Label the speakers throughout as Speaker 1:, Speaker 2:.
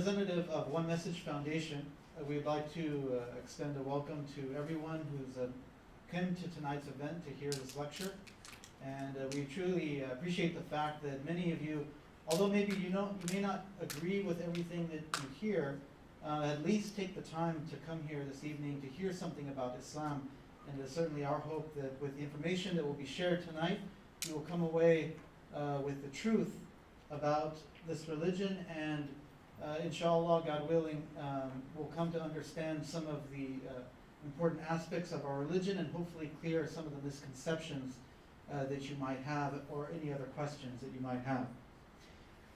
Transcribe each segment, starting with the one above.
Speaker 1: representative of One Message Foundation, we'd like to extend a welcome to everyone who's come to tonight's event to hear this lecture. And we truly appreciate the fact that many of you, although maybe you may not agree with everything that you hear, at least take the time to come here this evening to hear something about Islam. And it's certainly our hope that with the information that will be shared tonight, you will come away with the truth about this religion, and inshallah, God willing, we'll come to understand some of the important aspects of our religion and hopefully clear some of the misconceptions that you might have, or any other questions that you might have.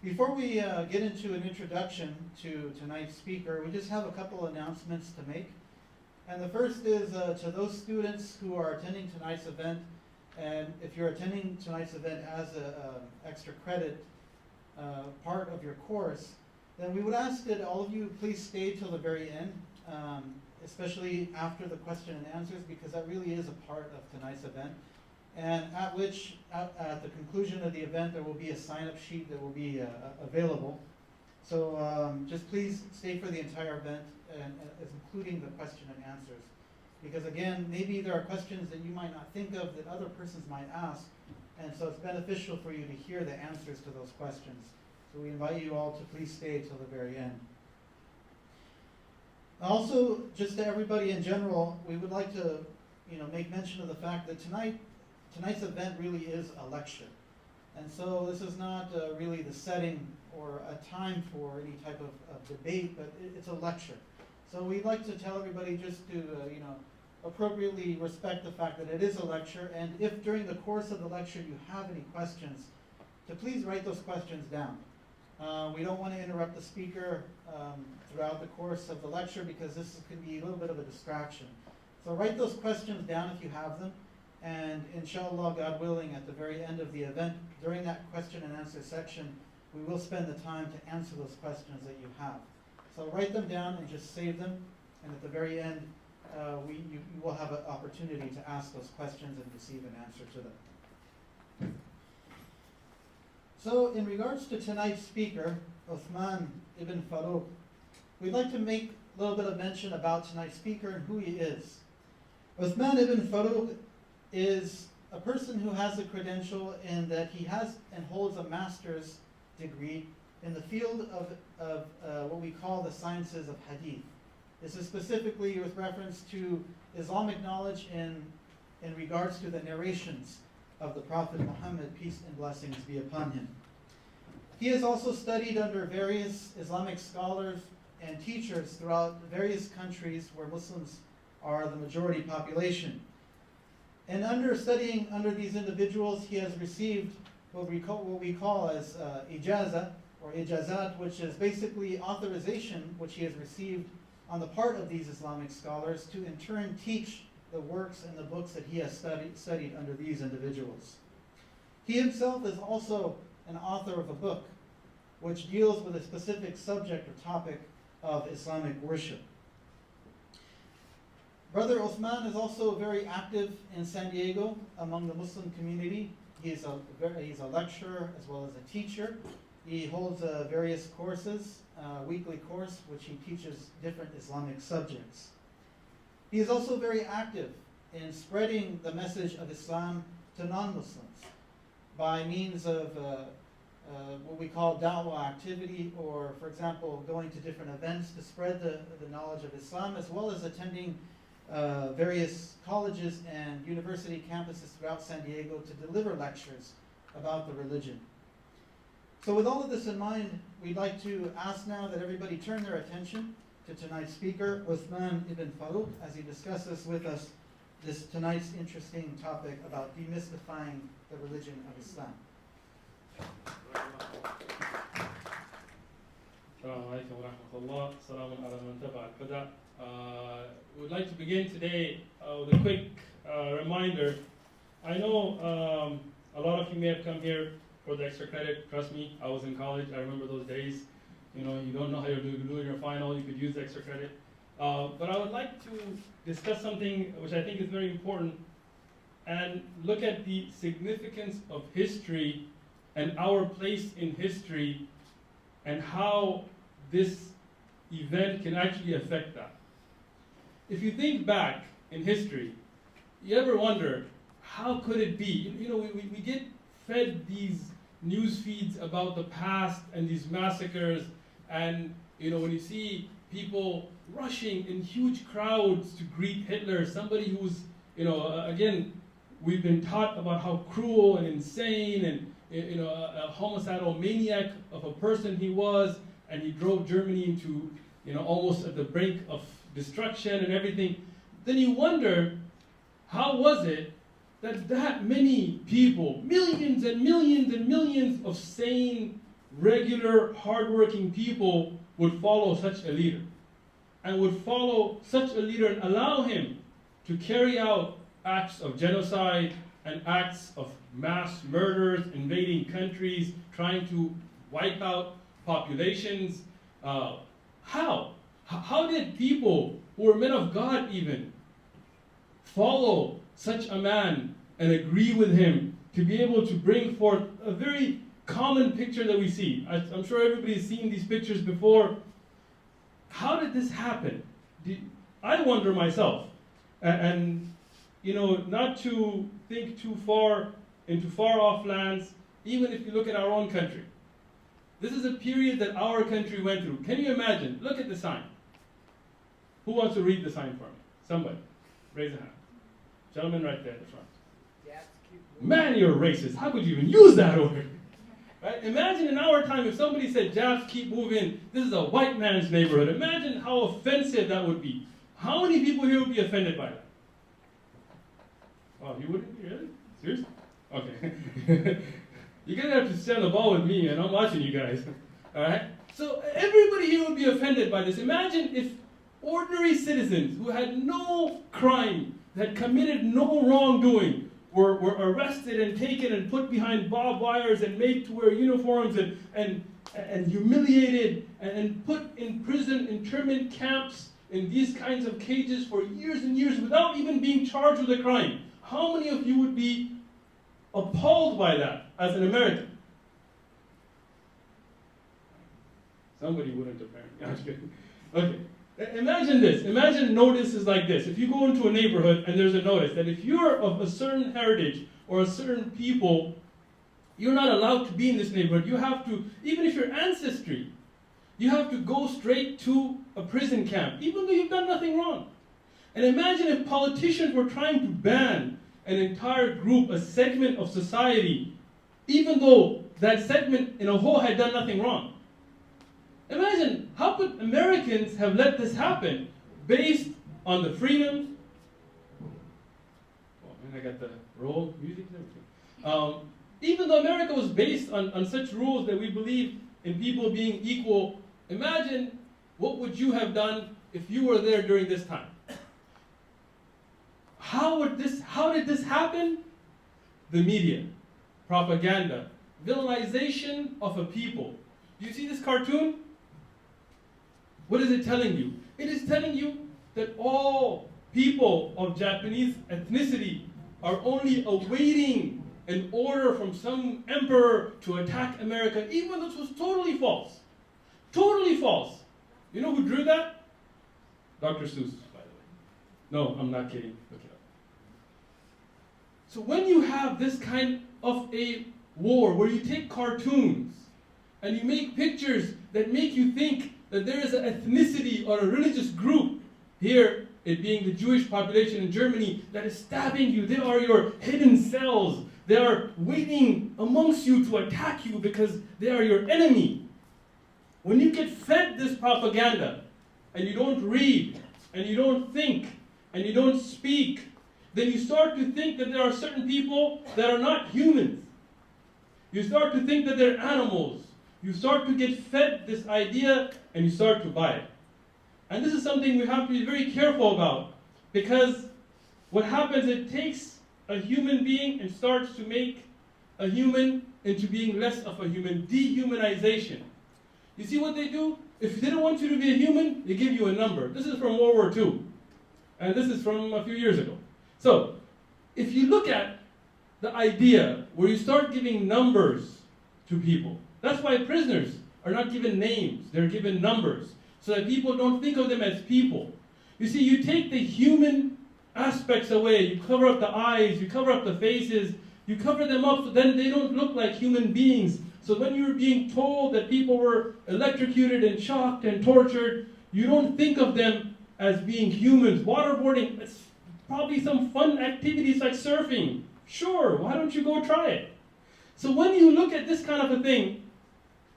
Speaker 1: Before we get into an introduction to tonight's speaker, we just have a couple announcements to make. And the first is to those students who are attending tonight's event, and if you're attending tonight's event as an extra credit part of your course, then we would ask that all of you please stay till the very end, especially after the question and answers, because that really is a part of tonight's event. And at the conclusion of the event, there will be a sign-up sheet that will be available. So just please stay for the entire event, and including the question and answers. Because again, maybe there are questions that you might not think of that other persons might ask, and so it's beneficial for you to hear the answers to those questions. So we invite you all to please stay till the very end. Also, just to everybody in general, we would like to make mention of the fact that tonight's event really is a lecture. And so this is not really the setting or a time for any type of debate, but it's a lecture. So we'd like to tell everybody just to appropriately respect the fact that it is a lecture, and if during the course of the lecture you have any questions, to please write those questions down. We don't want to interrupt the speaker throughout the course of the lecture, because this could be a little bit of a distraction. So write those questions down if you have them, and inshallah, God willing, at the very end of the event, during that question and answer section, we will spend the time to answer those questions that you have. So write them down and just save them, and at the very end, you will have an opportunity to ask those questions and receive an answer to them. So in regards to tonight's speaker, Uthman Ibn Farooq, we'd like to make a little bit of mention about tonight's speaker and who he is. Uthman Ibn Farooq is a person who has a credential in that he has and holds a master's degree in the field of what we call the sciences of hadith. This is specifically with reference to Islamic knowledge in regards to the narrations of the Prophet Muhammad, peace and blessings be upon him. He has also studied under various Islamic scholars and teachers throughout various countries where Muslims are the majority population. And studying under these individuals, he has received what we call as ijazah or ijazat, which is basically authorization which he has received on the part of these Islamic scholars to in turn teach the works and the books that he has studied under these individuals. He himself is also an author of a book which deals with a specific subject or topic of Islamic worship. Brother Uthman is also very active in San Diego among the Muslim community. He's a lecturer as well as a teacher. He holds various courses, weekly course, which he teaches different Islamic subjects. He is also very active in spreading the message of Islam to non-Muslims by means of what we call Dawah activity, or, for example, going to different events to spread the knowledge of Islam, as well as attending various colleges and university campuses throughout San Diego to deliver lectures about the religion. So with all of this in mind, we'd like to ask now that everybody turn their attention to tonight's speaker, Uthman Ibn Farooq, as he discusses with us tonight's interesting topic about demystifying the religion of Islam.
Speaker 2: We'd like to begin today with a quick reminder. I know a lot of you may have come here for the extra credit. Trust me, I was in college. I remember those days. You don't know how you're doing your final. You could use the extra credit. But I would like to discuss something which I think is very important and look at the significance of history and our place in history and how this event can actually affect that. If you think back in history, you ever wonder, how could it be? You know, we get fed these news feeds about the past and these massacres, and you know, when you see people rushing in huge crowds to greet Hitler, somebody who's, you know, again, we've been taught about how cruel and insane and, you know, a homicidal maniac of a person he was, and he drove Germany into, you know, almost at the brink of destruction and everything. Then you wonder, how was it that that many people, millions and millions and millions of sane, regular, hardworking people would follow such a leader, and would follow such a leader and allow him to carry out acts of genocide and acts of mass murders, invading countries, trying to wipe out populations. How did people who were men of God even follow such a man and agree with him to be able to bring forth a very common picture that we see? I'm sure everybody's seen these pictures before. How did this happen? I wonder myself, and you know, not to think too far into far-off lands, even if you look at our own country. This is a period that our country went through. Can you imagine? Look at the sign. Who wants to read the sign for me? Somebody. Raise a hand. Gentleman right there at the front. Man, you're racist. How could you even use that word? Right? Imagine in our time if somebody said, "Japs, keep moving. This is a white man's neighborhood." Imagine how offensive that would be. How many people here would be offended by that? Oh, you wouldn't? Really? Seriously? Okay. You're going to have to stand the ball with me, and I'm watching you guys. All right? So everybody here would be offended by this. Imagine if ordinary citizens who had no crime, had committed no wrongdoing, were arrested and taken and put behind barbed wires and made to wear uniforms and humiliated and put in prison internment camps in these kinds of cages for years and years without even being charged with a crime. How many of you would be appalled by that as an American? Somebody wouldn't, apparently. I'm just kidding. Okay. Imagine this. Imagine notices like this. If you go into a neighborhood and there's a notice that if you're of a certain heritage or a certain people, you're not allowed to be in this neighborhood. You have to, even if your ancestry, you have to go straight to a prison camp, even though you've done nothing wrong. And imagine if politicians were trying to ban an entire group, a segment of society, even though that segment in a whole had done nothing wrong. Imagine, how could Americans have let this happen based on the freedoms? Oh, man, I got the roll music and everything. Even though America was based on such rules that we believe in people being equal, imagine what would you have done if you were there during this time? How did this happen? The media, propaganda, villainization of a people. Do you see this cartoon? What is it telling you? It is telling you that all people of Japanese ethnicity are only awaiting an order from some emperor to attack America, even though this was totally false. Totally false. You know who drew that? Dr. Seuss, by the way. No, I'm not kidding. Look it up. So when you have this kind of a war where you take cartoons and you make pictures that make you think that there is an ethnicity or a religious group, here it being the Jewish population in Germany, that is stabbing you. They are your hidden cells. They are waiting amongst you to attack you because they are your enemy. When you get fed this propaganda and you don't read and you don't think and you don't speak, then you start to think that there are certain people that are not humans. You start to think that they're animals. You start to get fed this idea and you start to buy it. And this is something we have to be very careful about, because what happens, it takes a human being and starts to make a human into being less of a human, dehumanization. You see what they do? If they don't want you to be a human, they give you a number. This is from World War II. And this is from a few years ago. So, if you look at the idea where you start giving numbers to people, that's why prisoners are not given names, they're given numbers. so that people don't think of them as people. You see, you take the human aspects away, you cover up the eyes, you cover up the faces, you cover them up so then they don't look like human beings. So when you're being told that people were electrocuted and shocked and tortured, you don't think of them as being humans. Waterboarding, it's probably some fun activities like surfing. Sure, why don't you go try it? So when you look at this kind of a thing,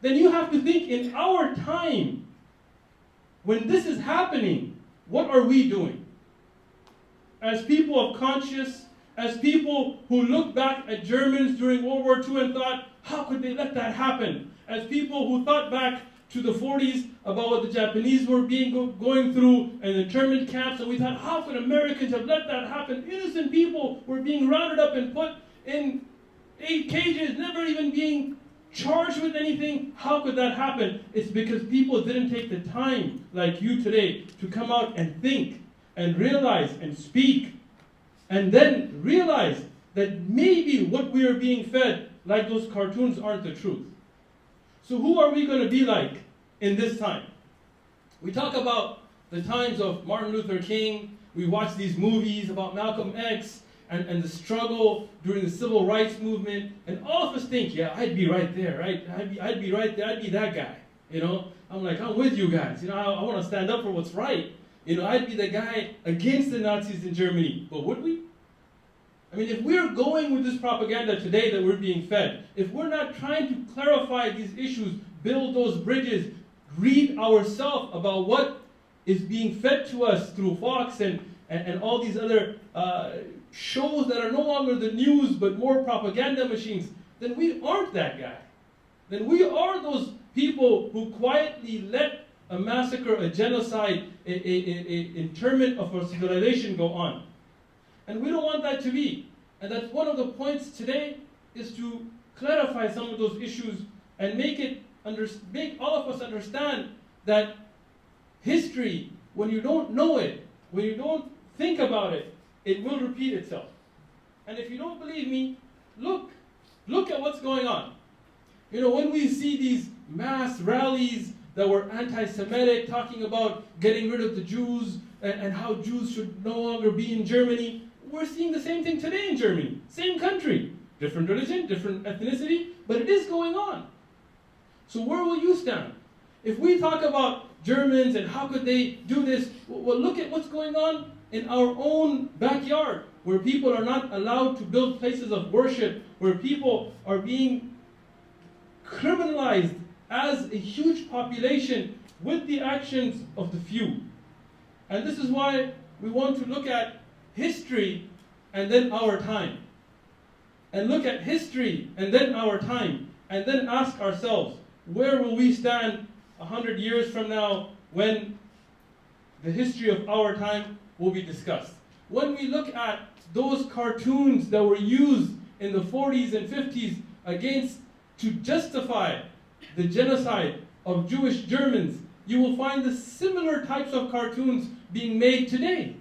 Speaker 2: then you have to think in our time, when this is happening, what are we doing? As people of conscience, as people who look back at Germans during World War II and thought, how could they let that happen? As people who thought back to the 40s about what the Japanese were going through and the internment camps, and we thought, how could Americans have let that happen? Innocent people were being rounded up and put in 8 cages, never even being charged with anything. How could that happen? It's because people didn't take the time, like you today, to come out and think and realize and speak, and then realize that maybe what we are being fed, like those cartoons, aren't the truth. So who are we going to be like in this time? We talk about the times of Martin Luther King, we watch these movies about Malcolm X, and the struggle during the civil rights movement, and all of us think, yeah, I'd be right there, right? I'd be right there, I'd be that guy, you know? I'm like, I'm with you guys, you know, I want to stand up for what's right. You know, I'd be the guy against the Nazis in Germany, but would we? I mean, if we're going with this propaganda today that we're being fed, if we're not trying to clarify these issues, build those bridges, read ourselves about what is being fed to us through Fox and all these other shows that are no longer the news but more propaganda machines, then we aren't that guy. Then we are those people who quietly let a massacre, a genocide, an internment of our civilization go on. And we don't want that to be. And that's one of the points today, is to clarify some of those issues and make all of us understand that history, when you don't know it, when you don't think about it, it will repeat itself. And if you don't believe me, look at what's going on. You know, when we see these mass rallies that were anti-Semitic, talking about getting rid of the Jews and how Jews should no longer be in Germany, we're seeing the same thing today in Germany. Same country, different religion, different ethnicity, but it is going on. So where will you stand? If we talk about Germans and how could they do this, well, look at what's going on in our own backyard, where people are not allowed to build places of worship, where people are being criminalized as a huge population with the actions of the few. And this is why we want to look at history and then our time. And look at history and then our time. And then ask ourselves, where will we stand 100 years from now when the history of our time will be discussed? When we look at those cartoons that were used in the 40s and 50s to justify the genocide of Jewish Germans, you will find the similar types of cartoons being made today.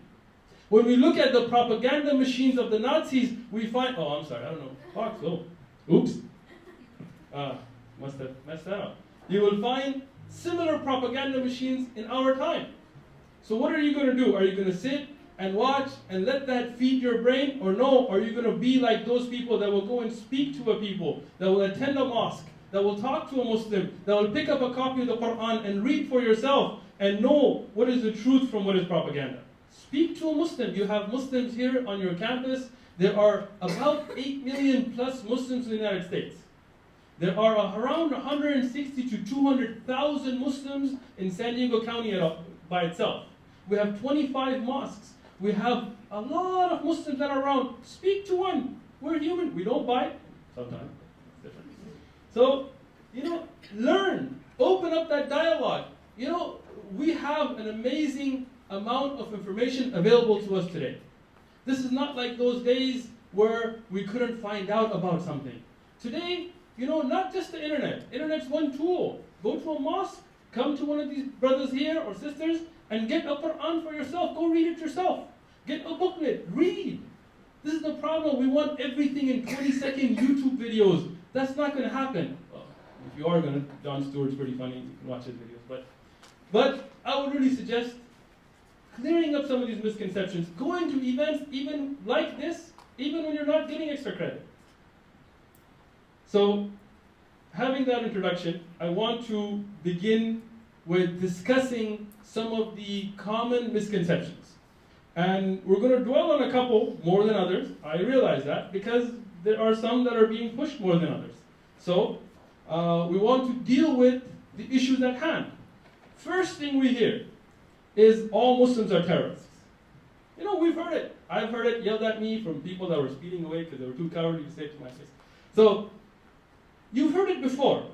Speaker 2: When we look at the propaganda machines of the Nazis, we find, oh, I'm sorry, I don't know, Fox, oh, oops, must have messed that up. You will find similar propaganda machines in our time. So what are you going to do? Are you going to sit and watch and let that feed your brain? Or no, are you going to be like those people that will go and speak to a people, that will attend a mosque, that will talk to a Muslim, that will pick up a copy of the Quran and read for yourself and know what is the truth from what is propaganda? Speak to a Muslim. You have Muslims here on your campus. There are about 8 million plus Muslims in the United States. There are around 160 to 200,000 Muslims in San Diego County by itself. We have 25 mosques. We have a lot of Muslims that are around. Speak to one. We're human. We don't bite. Sometimes. It's different. So, learn. Open up that dialogue. We have an amazing amount of information available to us today. This is not like those days where we couldn't find out about something. Today, not just the internet. Internet's one tool. Go to a mosque, come to one of these brothers here or sisters, and get a Quran for yourself. Go read it yourself. Get a booklet. Read. This is the problem. We want everything in 20-second YouTube videos. That's not going to happen. Well, if you are going to, Jon Stewart's pretty funny. You can watch his videos. But But I would really suggest clearing up some of these misconceptions, going to events even like this, even when you're not getting extra credit. So, having that introduction, I want to begin with discussing some of the common misconceptions. And we're going to dwell on a couple more than others. I realize that because there are some that are being pushed more than others. So, we want to deal with the issues at hand. First thing we hear is all Muslims are terrorists. You know, we've heard it. I've heard it yelled at me from people that were speeding away because they were too cowardly to say it to my face. So, you've heard it before.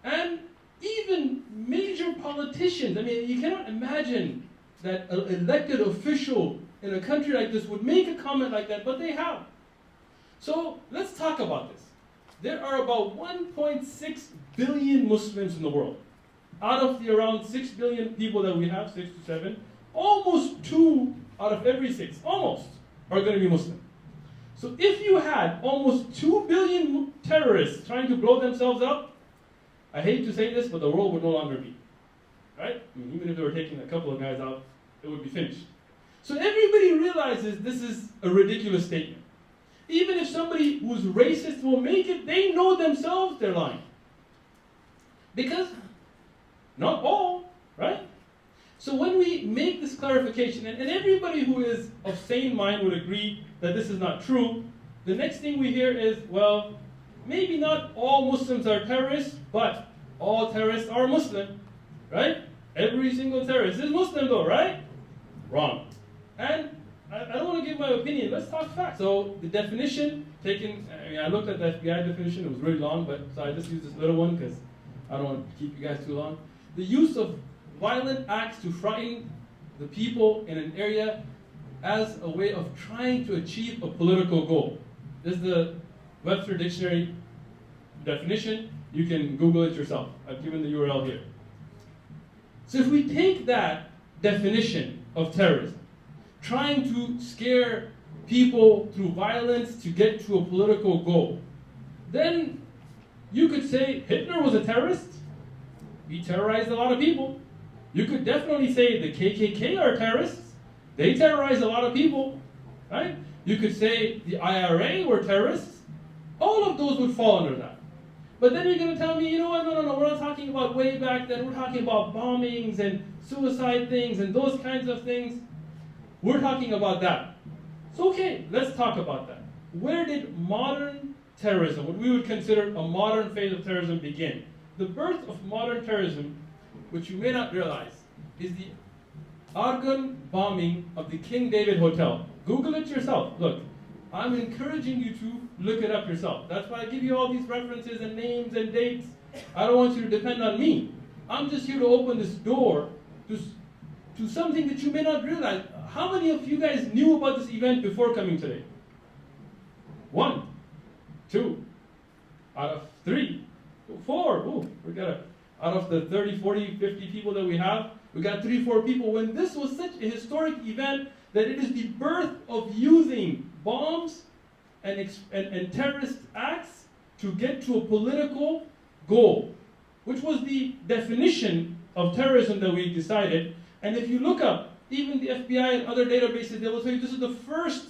Speaker 2: And even major politicians, I mean, you cannot imagine that an elected official in a country like this would make a comment like that, but they have. So, let's talk about this. There are about 1.6 billion Muslims in the world. Out of the around 6 billion people that we have, 6 to 7, almost 2 out of every 6, almost, are going to be Muslim. So if you had almost 2 billion terrorists trying to blow themselves up, I hate to say this, but the world would no longer be. Right? I mean, even if they were taking a couple of guys out, it would be finished. So everybody realizes this is a ridiculous statement. Even if somebody who's racist will make it, they know themselves they're lying. Because not all, right? So when we make this clarification, and everybody who is of sane mind would agree that this is not true, the next thing we hear is, well, maybe not all Muslims are terrorists, but all terrorists are Muslim, right? Every single terrorist is Muslim though, right? Wrong. And I don't want to give my opinion, let's talk facts. So the definition taken, I looked at the FBI definition, it was really long, but so I just used this little one because I don't want to keep you guys too long. The use of violent acts to frighten the people in an area as a way of trying to achieve a political goal. This is the Webster Dictionary definition. You can Google it yourself. I've given the URL here. So if we take that definition of terrorism, trying to scare people through violence to get to a political goal, then you could say Hitler was a terrorist. He terrorized a lot of people. You could definitely say the KKK are terrorists. They terrorized a lot of people, right? You could say the IRA were terrorists. All of those would fall under that. But then you're going to tell me, you know what, no, we're not talking about way back then. We're talking about bombings and suicide things and those kinds of things. We're talking about that. So okay, let's talk about that. Where did modern terrorism, what we would consider a modern phase of terrorism, begin? The birth of modern terrorism, which you may not realize, is the Argonne bombing of the King David Hotel. Google it yourself. Look, I'm encouraging you to look it up yourself. That's why I give you all these references and names and dates. I don't want you to depend on me. I'm just here to open this door to something that you may not realize. How many of you guys knew about this event before coming today? 1, 2, out of 3, 4. Ooh, we got out of the 30, 40, 50 people that we have, we got 3, 4 people. When this was such a historic event that it is the birth of using bombs and terrorist acts to get to a political goal, which was the definition of terrorism that we decided. And if you look up, even the FBI and other databases, they will tell you this is the first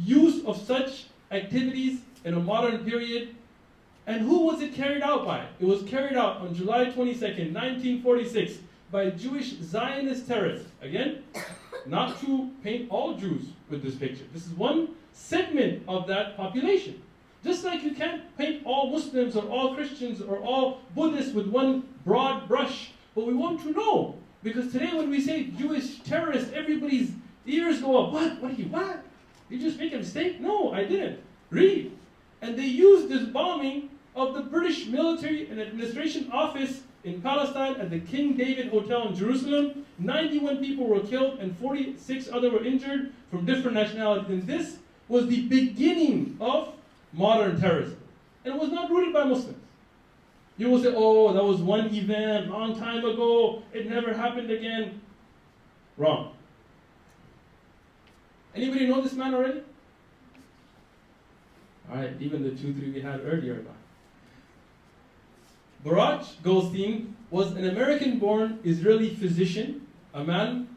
Speaker 2: use of such activities in a modern period. And who was it carried out by? It was carried out on July 22nd, 1946, by Jewish Zionist terrorists. Again, not to paint all Jews with this picture. This is one segment of that population. Just like you can't paint all Muslims or all Christians or all Buddhists with one broad brush. But we want to know. Because today when we say Jewish terrorists, everybody's ears go up. What? Did you just make a mistake? No, I didn't. Read. And they used this bombing of the British military and administration office in Palestine at the King David Hotel in Jerusalem. 91 people were killed and 46 others were injured from different nationalities. And this was the beginning of modern terrorism. And it was not rooted by Muslims. You will say, oh, that was one event, long time ago, it never happened again. Wrong. Anybody know this man already? All right, even the 2, 3 we had earlier. 𝐍𝐎𝐍 Goldstein was an American-born Israeli physician, a man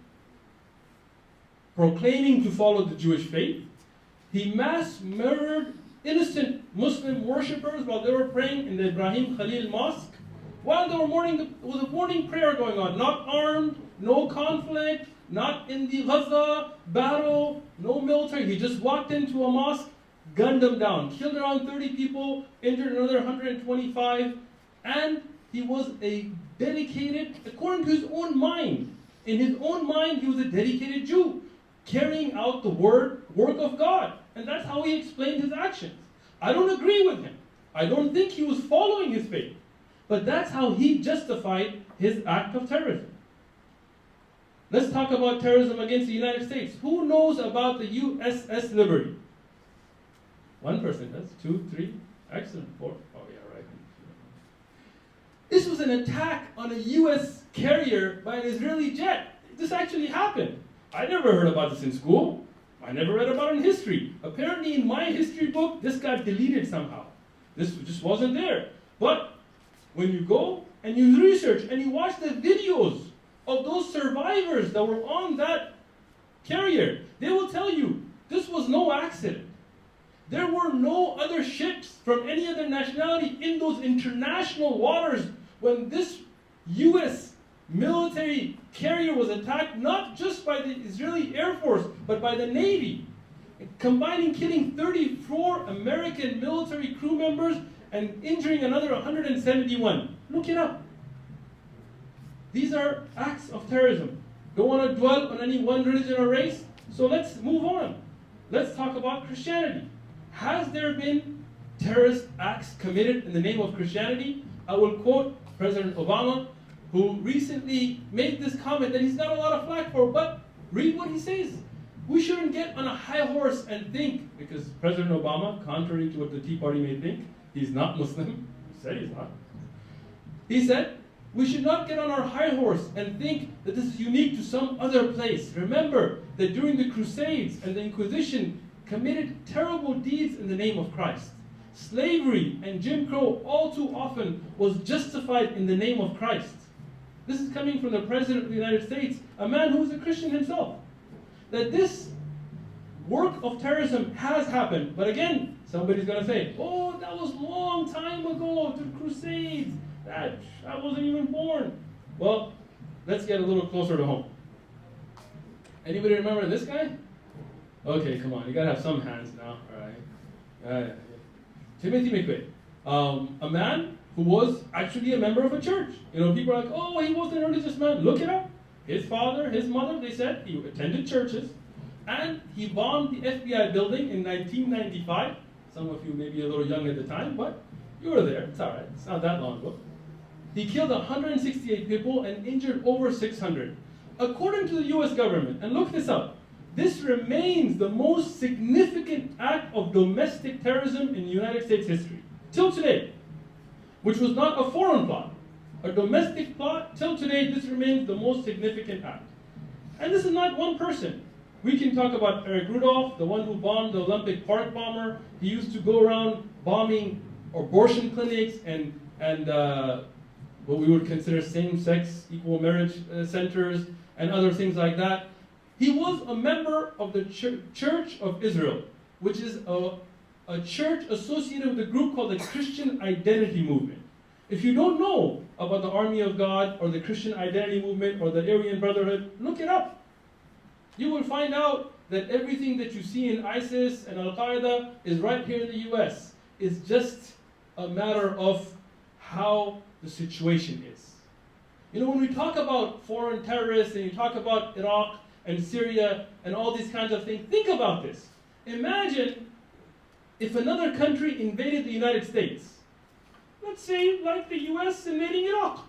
Speaker 2: proclaiming to follow the Jewish faith. He mass murdered innocent Muslim worshippers while they were praying in the Ibrahim Khalil Mosque. While they were there was a morning prayer going on, not armed, no conflict, not in the Gaza battle, no military. He just walked into a mosque, gunned them down, killed around 30 people, injured another 125, and he was a dedicated, according to his own mind, in his own mind he was a dedicated Jew, carrying out the work of God. And that's how he explained his actions. I don't agree with him. I don't think he was following his faith. But that's how he justified his act of terrorism. Let's talk about terrorism against the United States. Who knows about the USS Liberty? One person does. 2, 3, excellent. 4. Oh yeah, right. This was an attack on a US carrier by an Israeli jet. This actually happened. I never heard about this in school. I never read about it in history. Apparently in my history book, this got deleted somehow. This just wasn't there. But when you go and you research and you watch the videos of those survivors that were on that carrier, they will tell you this was no accident. There were no other ships from any other nationality in those international waters when this US military carrier was attacked, not just by the Israeli Air Force, but by the Navy, combining killing 34 American military crew members and injuring another 171. Look it up. These are acts of terrorism. Don't want to dwell on any one religion or race, so let's move on. Let's talk about Christianity. Has there been terrorist acts committed in the name of Christianity? I will quote President Obama, who recently made this comment that he's got a lot of flack for, but read what he says. We shouldn't get on a high horse and think, because President Obama, contrary to what the Tea Party may think, he's not Muslim. He said he's not. He said, we should not get on our high horse and think that this is unique to some other place. Remember that during the Crusades and the Inquisition committed terrible deeds in the name of Christ. Slavery and Jim Crow all too often was justified in the name of Christ. This is coming from the President of the United States, a man who is a Christian himself. That this work of terrorism has happened. But again, somebody's going to say, oh, that was a long time ago, the Crusades. I wasn't even born. Well, let's get a little closer to home. Anybody remember this guy? Okay, come on, you got to have some hands now, all right? Timothy McVeigh, a man who was actually a member of a church. You know, people are like, oh, he wasn't a religious man. Look it up. His father, his mother, they said he attended churches, and he bombed the FBI building in 1995. Some of you may be a little young at the time, but you were there. It's all right. It's not that long ago. He killed 168 people and injured over 600. According to the US government, and look this up, this remains the most significant act of domestic terrorism in United States history, till today, which was not a foreign plot. A domestic plot, till today, this remains the most significant act. And this is not one person. We can talk about Eric Rudolph, the one who bombed the Olympic Park bomber. He used to go around bombing abortion clinics and what we would consider same-sex, equal marriage centers and other things like that. He was a member of the Church of Israel, which is a church associated with a group called the Christian Identity Movement. If you don't know about the Army of God or the Christian Identity Movement or the Aryan Brotherhood, look it up. You will find out that everything that you see in ISIS and Al-Qaeda is right here in the US. It's just a matter of how the situation is. You know, when we talk about foreign terrorists and you talk about Iraq and Syria and all these kinds of things, think about this. Imagine if another country invaded the United States. Let's say like the US invading Iraq.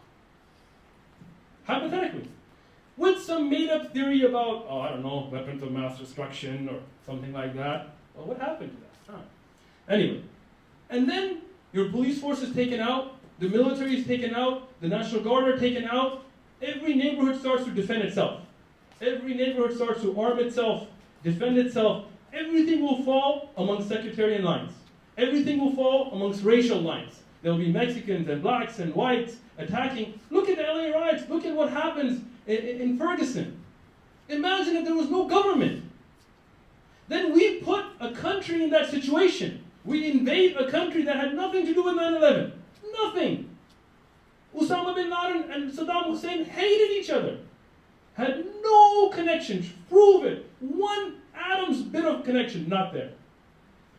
Speaker 2: Hypothetically. With some made-up theory about, oh, I don't know, weapons of mass destruction or something like that. Well, what happened to that? Anyway. And then your police force is taken out, the military is taken out, the National Guard are taken out. Every neighborhood starts to defend itself. Every neighborhood starts to arm itself, defend itself. Everything will fall among sectarian lines. Everything will fall amongst racial lines. There'll be Mexicans and blacks and whites attacking. Look at the LA riots. Look at what happens in Ferguson. Imagine if there was no government. Then we put a country in that situation. We invade a country that had nothing to do with 9/11. Nothing. Osama bin Laden and Saddam Hussein hated each other. Had no connection. Prove it. One atom's bit of connection, not there.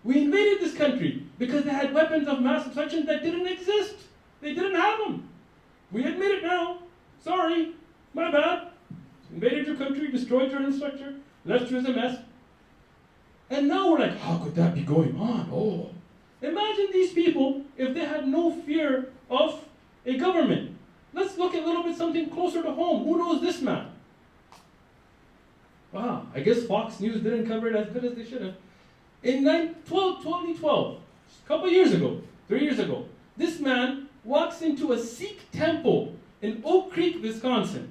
Speaker 2: We invaded this country because they had weapons of mass destruction that didn't exist. They didn't have them. We admit it now. Sorry. My bad. Invaded your country, destroyed your infrastructure, left you as a mess. And now we're like, how could that be going on? Oh. Imagine these people if they had no fear of a government. Let's look at a little bit something closer to home. Who knows this man? Wow, I guess Fox News didn't cover it as good as they should have. In 2012, a couple years ago, 3 years ago, this man walks into a Sikh temple in Oak Creek, Wisconsin.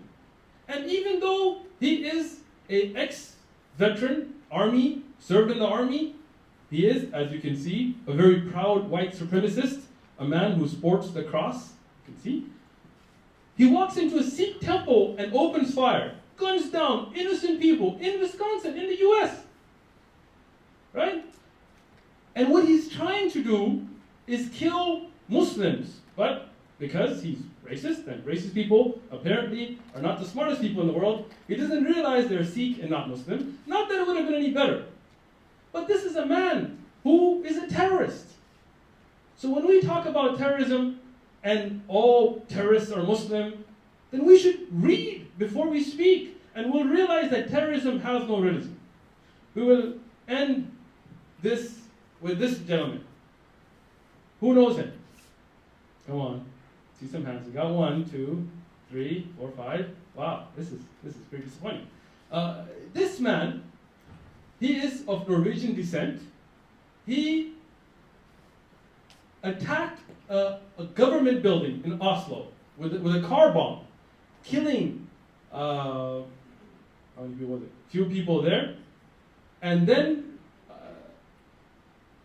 Speaker 2: And even though he is an ex-veteran, army, served in the army, he is, as you can see, a very proud white supremacist, a man who sports the cross, you can see. He walks into a Sikh temple and opens fire, guns down, innocent people in Wisconsin, in the US. Right? And what he's trying to do is kill Muslims, but because he's racist, and racist people apparently are not the smartest people in the world, he doesn't realize they're Sikh and not Muslim. Not that it would have been any better. But this is a man who is a terrorist. So when we talk about terrorism and all terrorists are Muslim, then we should read before we speak, and we'll realize that terrorism has no religion. We will end this with this gentleman. Who knows him? Come on. See some hands. We got 1, 2, 3, 4, 5. Wow, this is pretty disappointing. This man, he is of Norwegian descent. He attacked a government building in Oslo with a car bomb, killing how many people was it? Few people there, and then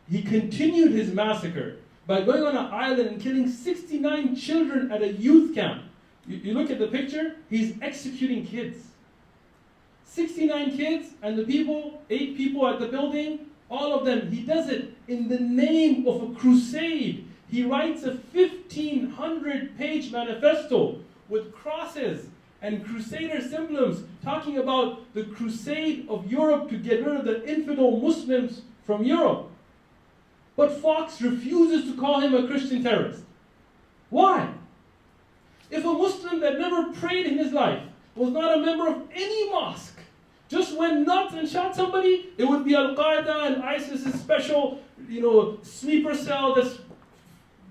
Speaker 2: he continued his massacre by going on an island and killing 69 children at a youth camp. You look at the picture, he's executing kids. 69 kids, and the people, 8 people at the building, all of them, he does it in the name of a crusade. He writes a 1,500-page manifesto with crosses and crusader symbols talking about the crusade of Europe to get rid of the infidel Muslims from Europe. But Fox refuses to call him a Christian terrorist. Why? If a Muslim that never prayed in his life, was not a member of any mosque, just went nuts and shot somebody, it would be Al-Qaeda and ISIS's special, sleeper cell that's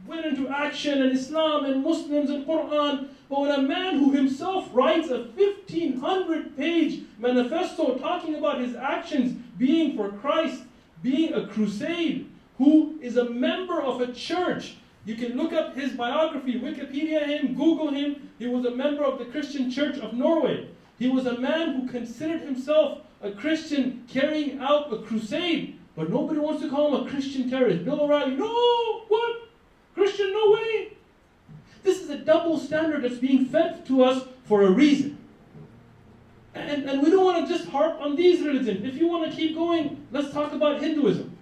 Speaker 2: went into action, and Islam and Muslims and Quran. But when a man who himself writes a 1,500-page manifesto talking about his actions being for Christ, being a crusade, who is a member of a church. You can look up his biography, Wikipedia him, Google him. He was a member of the Christian Church of Norway. He was a man who considered himself a Christian carrying out a crusade. But nobody wants to call him a Christian terrorist. Bill O'Reilly, no, what? Christian, no way. This is a double standard that's being fed to us for a reason. And we don't want to just harp on these religions. If you want to keep going, let's talk about Hinduism.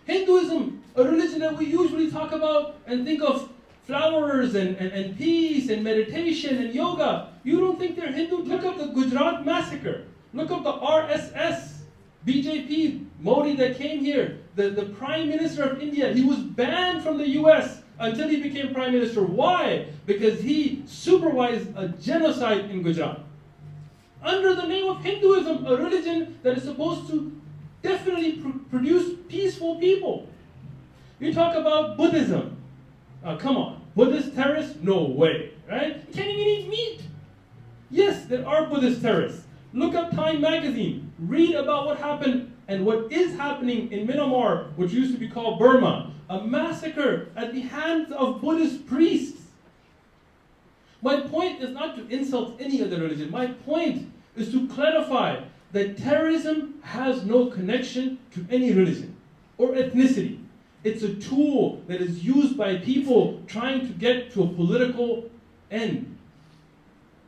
Speaker 2: Hinduism, a religion that we usually talk about and think of flowers and peace and meditation and yoga. You don't think they're Hindu? Look up the Gujarat massacre. Look up the RSS, BJP, Modi that came here, the Prime Minister of India. He was banned from the US until he became Prime Minister. Why? Because he supervised a genocide in Gujarat. Under the name of Hinduism, a religion that is supposed to definitely produce peaceful people. You talk about Buddhism. Come on, Buddhist terrorists? No way, right? You can't even eat meat. Yes, there are Buddhist terrorists. Look up Time magazine. Read about what happened and what is happening in Myanmar, which used to be called Burma. A massacre at the hands of Buddhist priests. My point is not to insult any other religion. My point is to clarify that terrorism has no connection to any religion or ethnicity. It's a tool that is used by people trying to get to a political end.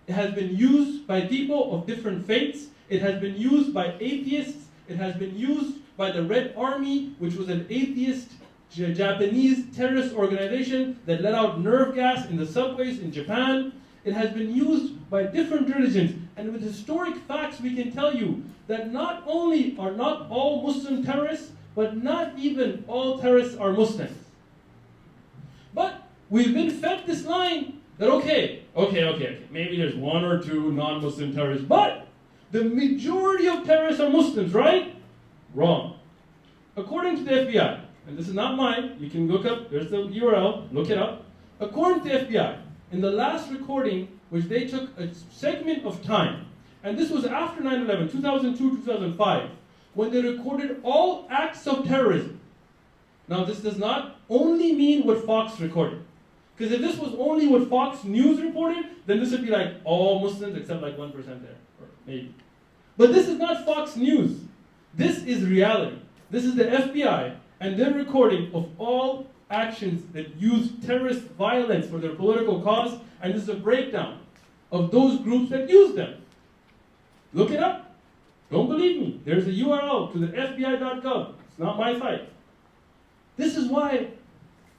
Speaker 2: It has been used by people of different faiths. It has been used by atheists. It has been used by the Red Army, which was an atheist Japanese terrorist organization that let out nerve gas in the subways in Japan. It has been used by different religions. And with historic facts, we can tell you that not only are not all Muslim terrorists, but not even all terrorists are Muslims. But we've been fed this line that okay, maybe there's one or two non-Muslim terrorists, but the majority of terrorists are Muslims, right? Wrong. According to the FBI, and this is not mine, you can look up, there's the URL, look it up. According to the FBI, in the last recording, which they took a segment of time, and this was after 9/11, 2002, 2005, when they recorded all acts of terrorism. Now this does not only mean what Fox recorded. Because if this was only what Fox News reported, then this would be like all Muslims except like 1% there, or maybe. But this is not Fox News. This is reality. This is the FBI and their recording of all actions that use terrorist violence for their political cause, and this is a breakdown of those groups that use them. Look it up. Don't believe me. There's a URL to the FBI.gov. It's not my site. This is why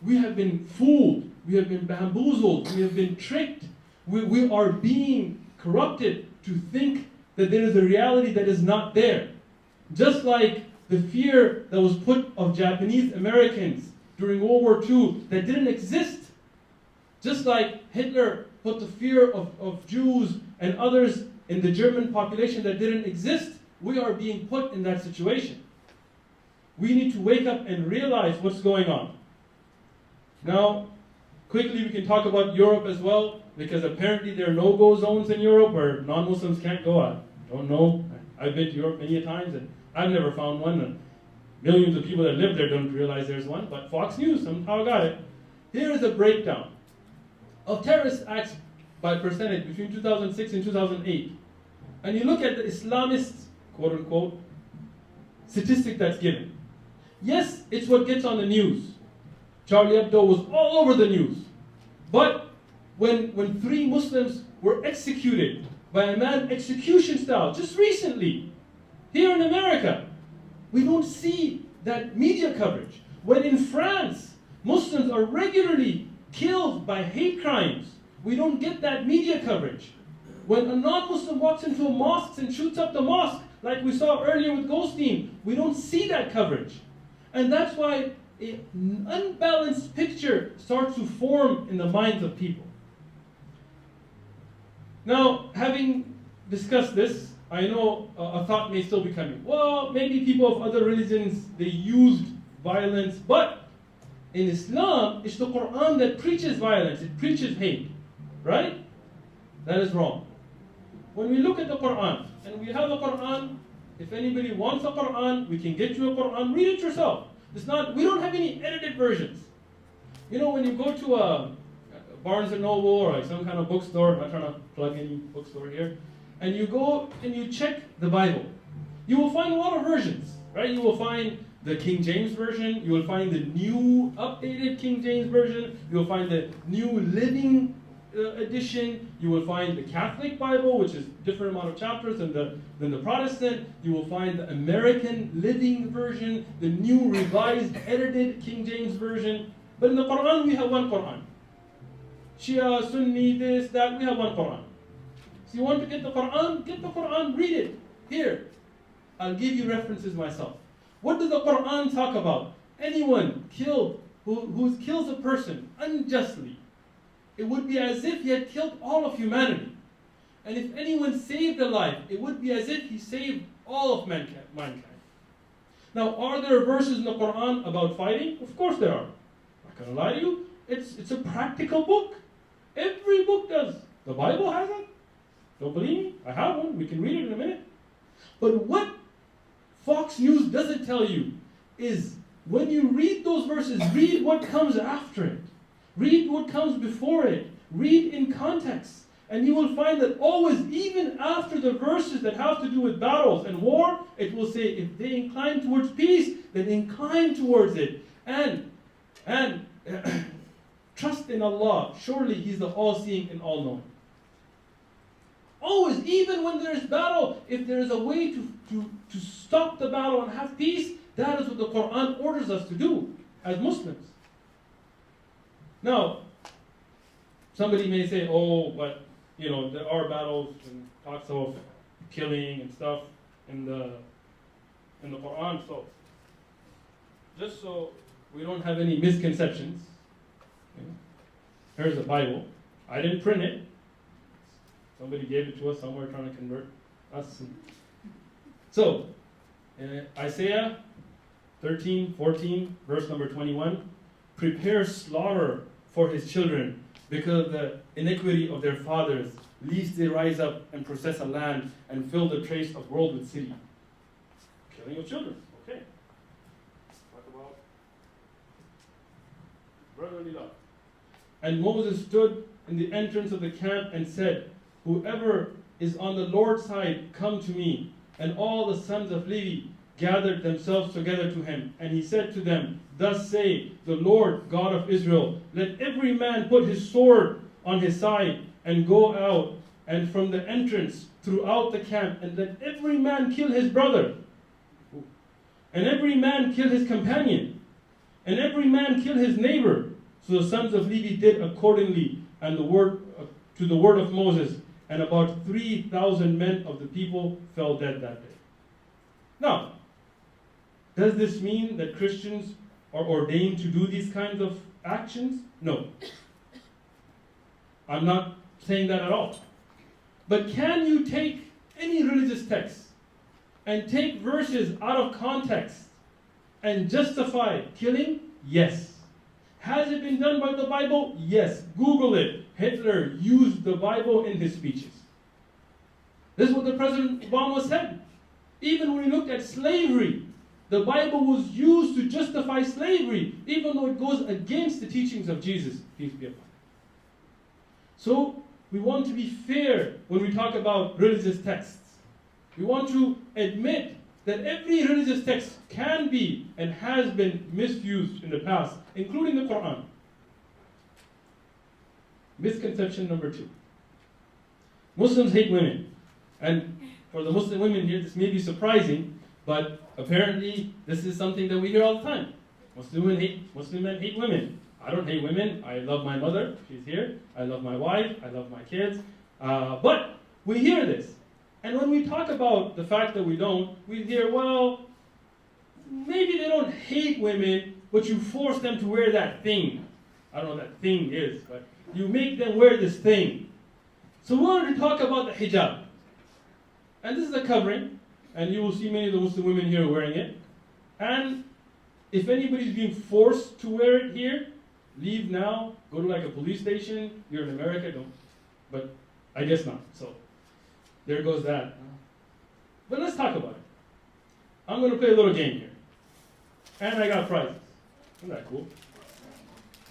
Speaker 2: we have been fooled. We have been bamboozled. We have been tricked. We are being corrupted to think that there is a reality that is not there. Just like the fear that was put of Japanese Americans during World War II that didn't exist. Just like Hitler put the fear of Jews and others in the German population that didn't exist, we are being put in that situation. We need to wake up and realize what's going on. Now, quickly we can talk about Europe as well, because apparently there are no-go zones in Europe where non-Muslims can't go. I don't know. I've been to Europe many times and I've never found one. And millions of people that live there don't realize there's one, but Fox News somehow got it. Here is a breakdown of terrorist acts by percentage between 2006 and 2008. And you look at the Islamist, quote-unquote, statistic that's given. Yes, it's what gets on the news. Charlie Hebdo was all over the news. But when 3 Muslims were executed by a man execution style just recently, here in America, we don't see that media coverage. When in France, Muslims are regularly killed by hate crimes, we don't get that media coverage. When a non-Muslim walks into a mosque and shoots up the mosque, like we saw earlier with Goldstein, we don't see that coverage. And that's why an unbalanced picture starts to form in the minds of people. Now, having discussed this, I know a thought may still be coming. Well, maybe people of other religions, they used violence, but in Islam, it's the Quran that preaches violence, it preaches hate, right? That is wrong. When we look at the Quran, and we have a Quran, if anybody wants a Quran, we can get you a Quran, read it yourself. It's not, we don't have any edited versions. You know, when you go to a Barnes & Noble or like some kind of bookstore, I'm not trying to plug any bookstore here, and you go and you check the Bible, you will find a lot of versions, right? You will find the King James Version, you will find the new updated King James Version, you will find the new living edition, you will find the Catholic Bible, which is a different amount of chapters than the Protestant, you will find the American Living Version, the new revised edited King James Version. But in the Quran, we have one Quran. Shia, Sunni, this, that, we have one Quran. So you want to get the Quran, read it. Here, I'll give you references myself. What does the Quran talk about? Anyone killed, who kills a person unjustly, it would be as if he had killed all of humanity. And if anyone saved a life, it would be as if he saved all of mankind. Now, are there verses in the Quran about fighting? Of course there are. I'm not going to lie to you. It's a practical book. Every book does. The Bible has it. Don't believe me? I have one. We can read it in a minute. But what Fox News doesn't tell you is when you read those verses, read what comes after it. Read what comes before it. Read in context. And you will find that always, even after the verses that have to do with battles and war, it will say, if they incline towards peace, then incline towards it. And trust in Allah. Surely He's the all-seeing and all-knowing. Always, even when there is battle, if there is a way to stop the battle and have peace, that is what the Quran orders us to do as Muslims. Now, somebody may say, oh, but there are battles and talks of killing and stuff in the Quran. So, just so we don't have any misconceptions, here's the Bible. I didn't print it. Somebody gave it to us somewhere trying to convert us. So, Isaiah 13:14, verse number 21, prepare slaughter for his children because of the iniquity of their fathers, lest they rise up and possess a land and fill the trace of world with city. Killing of children, okay. Talk about brotherly love. And Moses stood in the entrance of the camp and said, whoever is on the Lord's side, come to me. And all the sons of Levi gathered themselves together to him. And he said to them, thus say the Lord God of Israel, let every man put his sword on his side and go out and from the entrance throughout the camp, and let every man kill his brother, and every man kill his companion, and every man kill his neighbor. So the sons of Levi did accordingly, and to the word of Moses, and about 3,000 men of the people fell dead that day. Now, does this mean that Christians are ordained to do these kinds of actions? No. I'm not saying that at all. But can you take any religious text and take verses out of context and justify killing? Yes. Has it been done by the Bible? Yes. Google it. Hitler used the Bible in his speeches. This is what the President Obama said. Even when we looked at slavery, the Bible was used to justify slavery, even though it goes against the teachings of Jesus, peace be upon him. So, we want to be fair when we talk about religious texts. We want to admit that every religious text can be and has been misused in the past, including the Quran. Misconception number 2. Muslims hate women. And for the Muslim women here, this may be surprising, but apparently this is something that we hear all the time. Muslim men hate women. I don't hate women. I love my mother. She's here. I love my wife. I love my kids. But we hear this. And when we talk about the fact that we don't, we hear, well, maybe they don't hate women, but you force them to wear that thing. I don't know what that thing is, but you make them wear this thing. So we wanted to talk about the hijab. And this is a covering, and you will see many of the Muslim women here wearing it. And if anybody's being forced to wear it here, leave now, go to like a police station. You're in America, don't. But I guess not. So there goes that. But let's talk about it. I'm going to play a little game here. And I got prizes. Isn't that cool?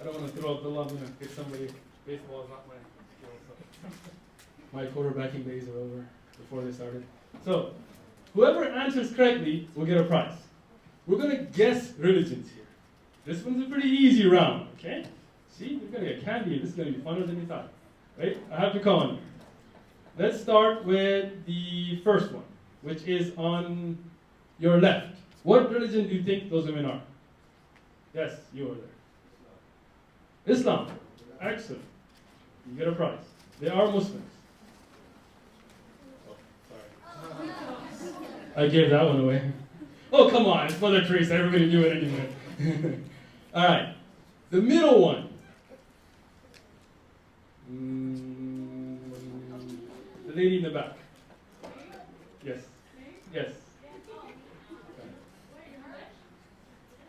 Speaker 2: I don't want to throw up the love. I'm going to get somebody. Baseball is not my skill. So. My quarterbacking days are over before they started. So whoever answers correctly will get a prize. We're going to guess religions here. This one's a pretty easy round, okay? See, we're going to get candy. This is going to be funner than we thought. Right? I have to call on you. Let's start with the first one, which is on your left. What religion do you think those women are? Yes, you are there. Islam. Excellent. You get a prize. They are Muslims. Oh, sorry. I gave that one away. Oh, come on. It's Mother Teresa. Everybody knew it anyway. All right. The middle one. The lady in the back. Yes. Yes.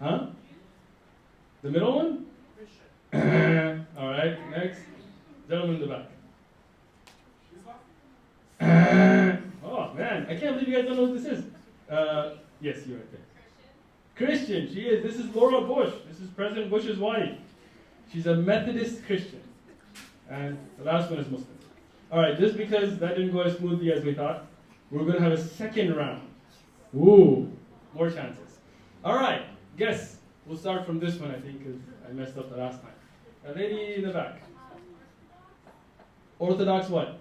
Speaker 2: Huh? The middle one? All right. Next. Gentleman in the back. Oh, man. I can't believe you guys don't know what this is. Yes, you're right there. Christian, she is. This is Laura Bush. This is President Bush's wife. She's a Methodist Christian. And the last one is Muslim. All right, just because that didn't go as smoothly as we thought, we're going to have a second round. Ooh, more chances. All right, guess We'll start from this one, I think, because I messed up the last time. A lady in the back. Orthodox what?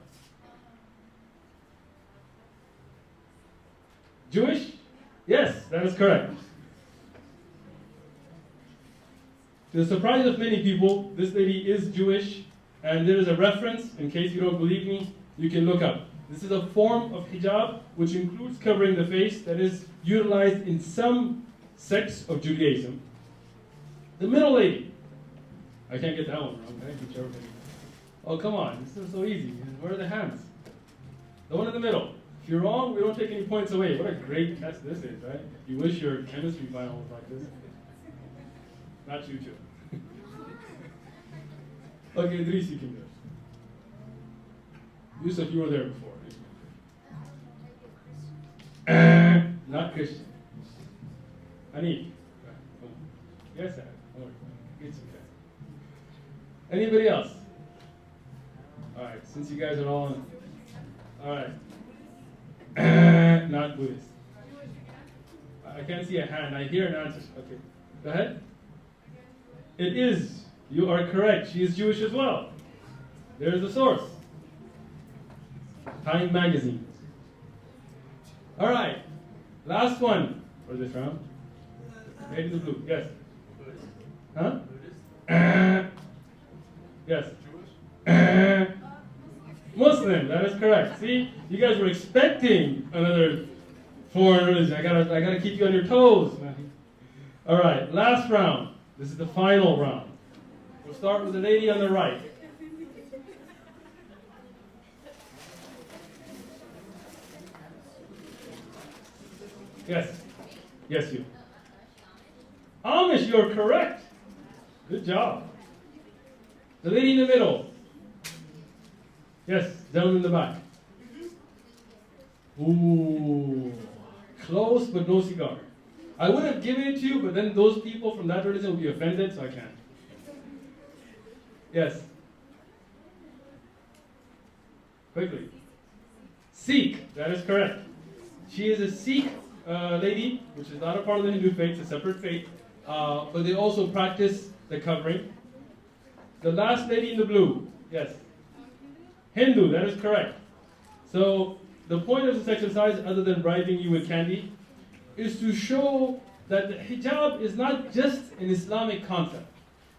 Speaker 2: Jewish? Yes, that is correct. To the surprise of many people, this lady is Jewish, and there is a reference, in case you don't believe me, you can look up. This is a form of hijab which includes covering the face that is utilized in some sects of Judaism. The middle lady. I can't get that one wrong, right? Oh, come on, this is so easy. Where are the hands? The one in the middle. If you're wrong, we don't take any points away. What a great test this is, right? You wish your chemistry final was like this. Not you two. Okay, Idris, you can do it. Yusuf, you were there before. Not Christian. Anif. Yes, sir. It's okay. Anybody else? Alright, since you guys are all on. Alright. Not Buddhist. I can't see a hand. I hear an answer. Okay. Go ahead. It is. You are correct. She is Jewish as well. There's the source. Time magazine. Alright. Last one for this round. Lady in the blue. Yes. Huh? Yes. Muslim. That is correct. See, you guys were expecting another foreign religion. I gotta keep you on your toes. All right. Last round. This is the final round. We'll start with the lady on the right. Yes. Yes, you. Amish, you're correct. Good job. The lady in the middle. Yes, gentleman in the back. Ooh, close but no cigar. I would have given it to you, but then those people from that religion will be offended, so I can't. Yes. Quickly. Sikh, that is correct. She is a Sikh lady, which is not a part of the Hindu faith, it's a separate faith, but they also practice the covering. The last lady in the blue, yes. Hindu, that is correct. So the point of this exercise, other than bribing you with candy, is to show that the hijab is not just an Islamic concept.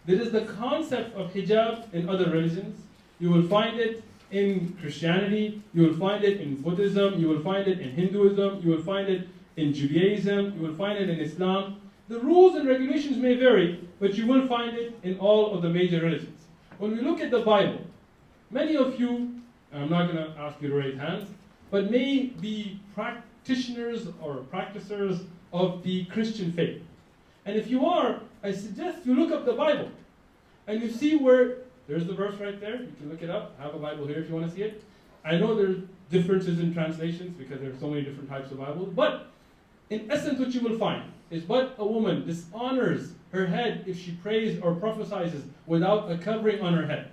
Speaker 2: There is the concept of hijab in other religions. You will find it in Christianity, you will find it in Buddhism, you will find it in Hinduism, you will find it in Judaism, you will find it in Islam. The rules and regulations may vary, but you will find it in all of the major religions. When we look at the Bible, many of you, and I'm not going to ask you to raise hands, but may be practitioners or practicers of the Christian faith. And if you are, I suggest you look up the Bible and you see where, there's the verse right there, you can look it up. I have a Bible here if you want to see it. I know there's differences in translations because there are so many different types of Bibles, but in essence what you will find is, but a woman dishonors her head if she prays or prophesies without a covering on her head.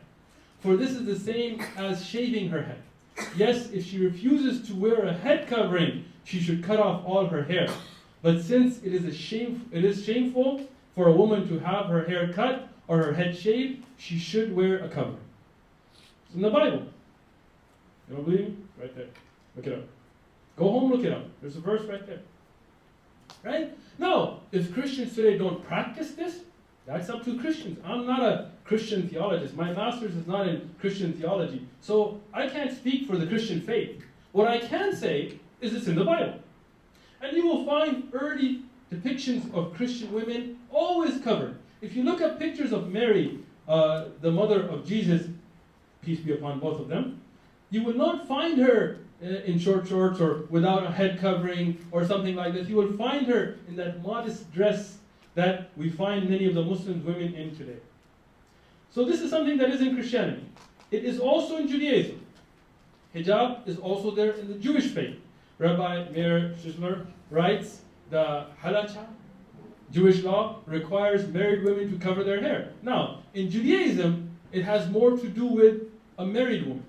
Speaker 2: For this is the same as shaving her head. Yes, if she refuses to wear a head covering, she should cut off all her hair. But since it is shameful for a woman to have her hair cut or her head shaved, she should wear a covering. It's in the Bible. You don't believe me? Right there. Look it up. Go home, look it up. There's a verse right there. Right? Now, if Christians today don't practice this, that's up to Christians. I'm not a Christian theologist. My master's is not in Christian theology. So I can't speak for the Christian faith. What I can say is it's in the Bible. And you will find early depictions of Christian women always covered. If you look at pictures of Mary, the mother of Jesus, peace be upon both of them, you will not find her in short shorts or without a head covering or something like that. You will find her in that modest dress that we find many of the Muslim women in today. So this is something that is in Christianity. It is also in Judaism. Hijab is also there in the Jewish faith. Rabbi Meir Shishler writes, the halacha, Jewish law, requires married women to cover their hair. Now, in Judaism, it has more to do with a married woman.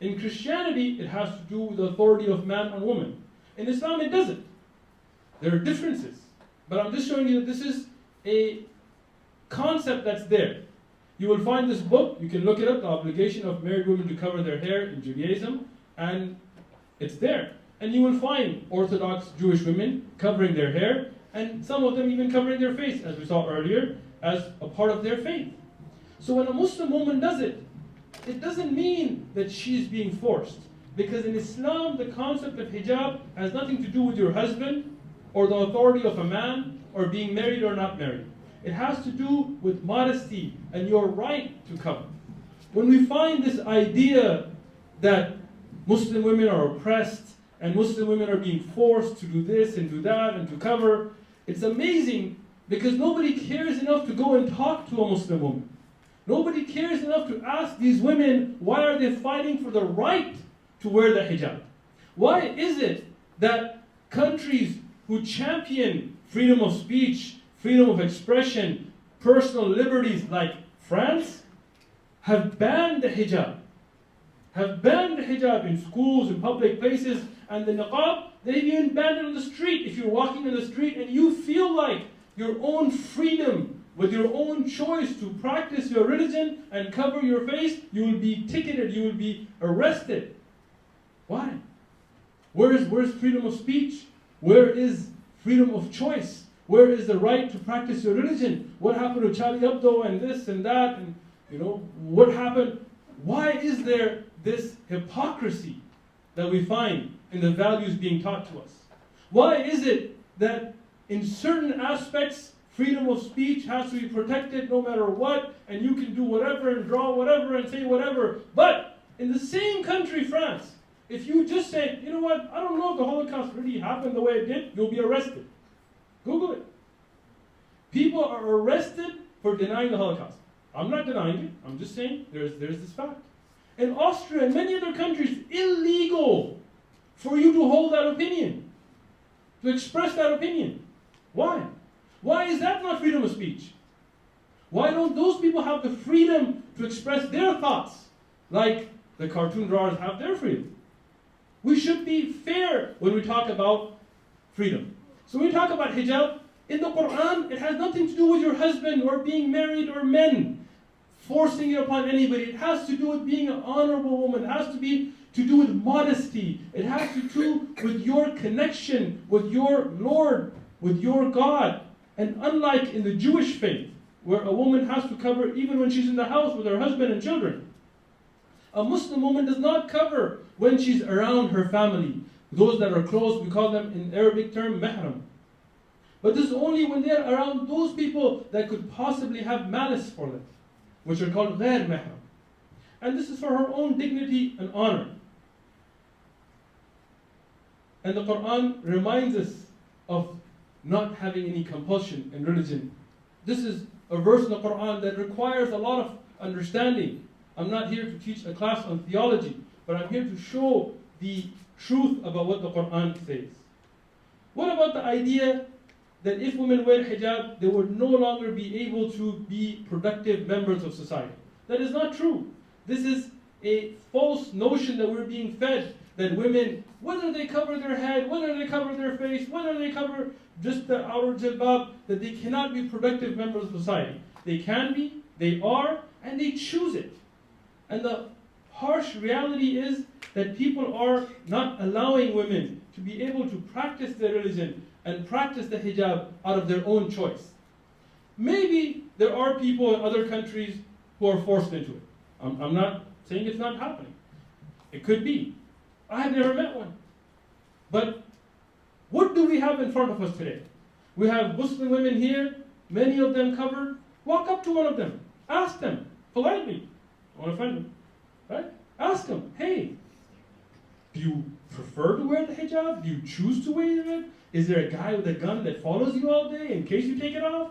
Speaker 2: In Christianity, it has to do with the authority of man on woman. In Islam, it doesn't. There are differences. But I'm just showing you that this is a concept that's there. You will find this book, you can look it up, The Obligation of Married Women to Cover Their Hair in Judaism, and it's there. And you will find Orthodox Jewish women covering their hair, and some of them even covering their face, as we saw earlier, as a part of their faith. So when a Muslim woman does it, it doesn't mean that she's being forced. Because in Islam, the concept of hijab has nothing to do with your husband, or the authority of a man, or being married or not married. It has to do with modesty and your right to cover. When we find this idea that Muslim women are oppressed, and Muslim women are being forced to do this and do that and to cover, it's amazing because nobody cares enough to go and talk to a Muslim woman. Nobody cares enough to ask these women, why are they fighting for the right to wear the hijab? Why is it that countries who champion freedom of speech, freedom of expression, personal liberties like France have banned the hijab? Have banned the hijab in schools, in public places, and the niqab, they've even banned it on the street. If you're walking in the street and you feel like your own freedom, with your own choice to practice your religion and cover your face, you will be ticketed, you will be arrested. Why? Where is freedom of speech? Where is freedom of choice? Where is the right to practice your religion? What happened to Charlie Hebdo and this and that? And what happened? Why is there this hypocrisy that we find in the values being taught to us? Why is it that in certain aspects, freedom of speech has to be protected no matter what, and you can do whatever and draw whatever and say whatever, but in the same country, France, if you just say, you know what, I don't know if the Holocaust really happened the way it did, you'll be arrested. Google it. People are arrested for denying the Holocaust. I'm not denying it, I'm just saying there's this fact. In Austria and many other countries, illegal for you to hold that opinion, to express that opinion. Why? Why is that not freedom of speech? Why don't those people have the freedom to express their thoughts like the cartoon drawers have their freedom? We should be fair when we talk about freedom. So when we talk about hijab, in the Qur'an, it has nothing to do with your husband or being married or men forcing it upon anybody. It has to do with being an honorable woman. It has to do with modesty. It has to do with your connection with your Lord, with your God. And unlike in the Jewish faith, where a woman has to cover even when she's in the house with her husband and children, a Muslim woman does not cover when she's around her family. Those that are close, we call them in Arabic term, mahram. But this is only when they're around those people that could possibly have malice for them, which are called ghayr-mahram. And this is for her own dignity and honor. And the Qur'an reminds us of not having any compulsion in religion. This is a verse in the Qur'an that requires a lot of understanding. I'm not here to teach a class on theology, but I'm here to show the truth about what the Qur'an says. What about the idea that if women wear hijab, they would no longer be able to be productive members of society? That is not true. This is a false notion that we're being fed, that women, whether they cover their head, whether they cover their face, whether they cover just the outer jilbab, that they cannot be productive members of society. They can be, they are, and they choose it. And the harsh reality is that people are not allowing women to be able to practice their religion and practice the hijab out of their own choice. Maybe there are people in other countries who are forced into it. I'm not saying it's not happening. It could be. I have never met one. But what do we have in front of us today? We have Muslim women here, many of them covered. Walk up to one of them. Ask them, politely. I want to offend them. Right? Ask them, hey, do you prefer to wear the hijab? Do you choose to wear it? Is there a guy with a gun that follows you all day in case you take it off?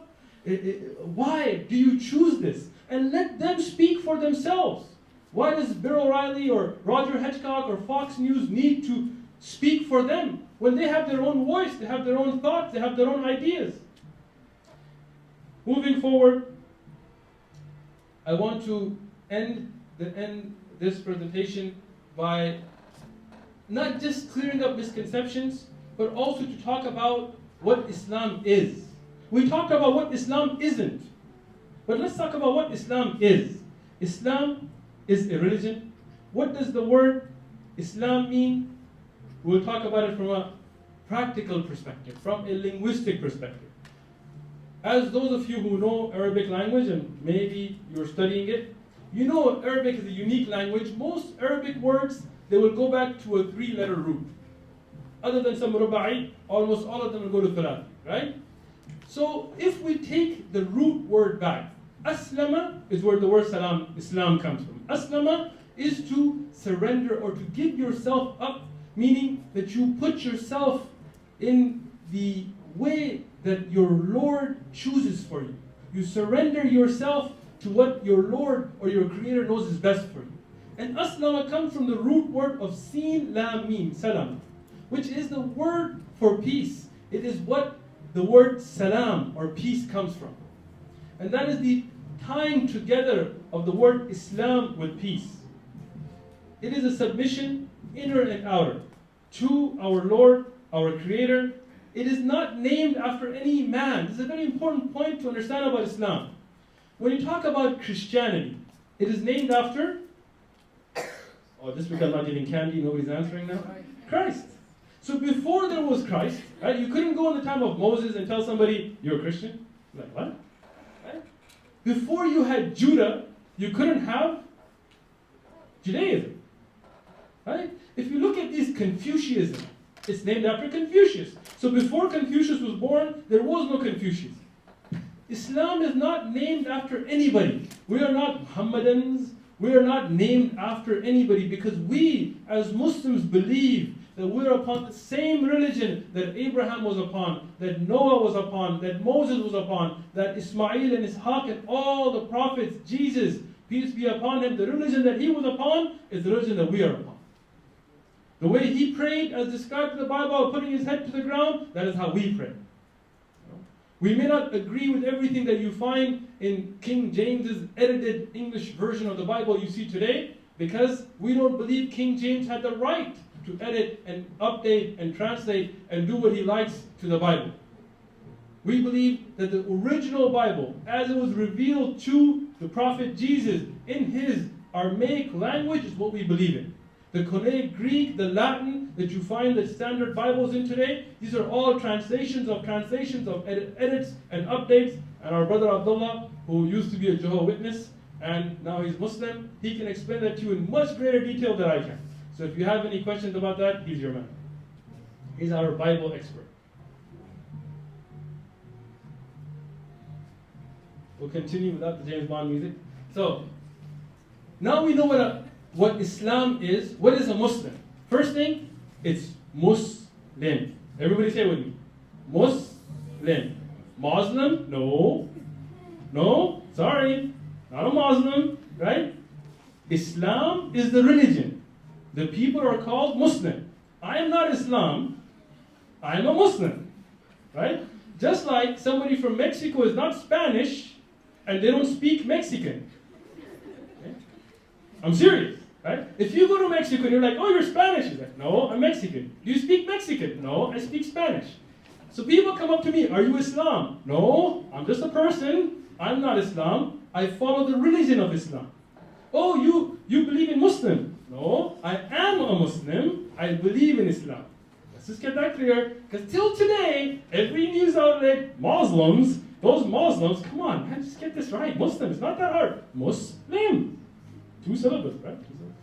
Speaker 2: Why do you choose this? And let them speak for themselves. Why does Bill O'Reilly or Roger Hitchcock or Fox News need to speak for them when they have their own voice, they have their own thoughts, they have their own ideas? Moving forward, I want to end this presentation by not just clearing up misconceptions, but also to talk about what Islam is. We talked about what Islam isn't. But let's talk about what Islam is. Islam is a religion. What does the word Islam mean? We'll talk about it from a practical perspective, from a linguistic perspective. As those of you who know Arabic language, and maybe you're studying it, you know Arabic is a unique language. Most Arabic words, they will go back to a 3-letter root. Other than some ruba'i, almost all of them will go to thalathi, right? So if we take the root word back, aslama is where the word Islam comes from. Aslama is to surrender or to give yourself up, meaning that you put yourself in the way that your Lord chooses for you. You surrender yourself to what your Lord or your Creator knows is best for you. And aslama comes from the root word of sin, lam, mim, salam, which is the word for peace. It is what the word salam or peace comes from. And that is the tying together of the word Islam with peace. It is a submission, inner and outer, to our Lord, our Creator. It is not named after any man. This is a very important point to understand about Islam. When you talk about Christianity, it is named after, oh, this week I'm not giving candy, nobody's answering now. Christ. So before there was Christ, right, you couldn't go in the time of Moses and tell somebody, you're a Christian. Like, what? Right? Before you had Judah, you couldn't have Judaism. Right? If you look at this Confucianism, it's named after Confucius. So before Confucius was born, there was no Confucius. Islam is not named after anybody. We are not Muhammadans. We are not named after anybody because we, as Muslims, believe that we're upon the same religion that Abraham was upon, that Noah was upon, that Moses was upon, that Ismail and Ishaq and all the prophets, Jesus, peace be upon him, the religion that he was upon is the religion that we are upon. The way he prayed, as described in the Bible, putting his head to the ground, that is how we pray. We may not agree with everything that you find in King James's edited English version of the Bible you see today, because we don't believe King James had the right to edit and update and translate and do what he likes to the Bible. We believe that the original Bible, as it was revealed to the prophet Jesus in his Aramaic language, is what we believe in. The Koine Greek, the Latin that you find the standard Bibles in today, these are all translations of edits and updates. And our brother Abdullah, who used to be a Jehovah's Witness and now he's Muslim, he can explain that to you in much greater detail than I can. So if you have any questions about that, he's your man. He's our Bible expert. We'll continue without the James Bond music. So, now we know what Islam is. What is a Muslim? First thing, it's Muslim. Everybody say it with me. Muslim. Muslim? No. No, sorry. Not a Muslim, right? Islam is the religion. The people are called Muslim. I am not Islam. I am a Muslim, right? Just like somebody from Mexico is not Spanish and they don't speak Mexican. Okay? I'm serious, right? If you go to Mexico and you're like, oh, you're Spanish. He's like, no, I'm Mexican. Do you speak Mexican? No, I speak Spanish. So people come up to me, are you Islam? No, I'm just a person. I'm not Islam. I follow the religion of Islam. Oh, you believe in Muslim? No, I am a Muslim. I believe in Islam. Let's just get that clear. Because till today, every news outlet, Muslims, those Muslims, come on, man, just get this right. Muslim, it's not that hard. Muslim. 2 syllables, right? 2 syllables.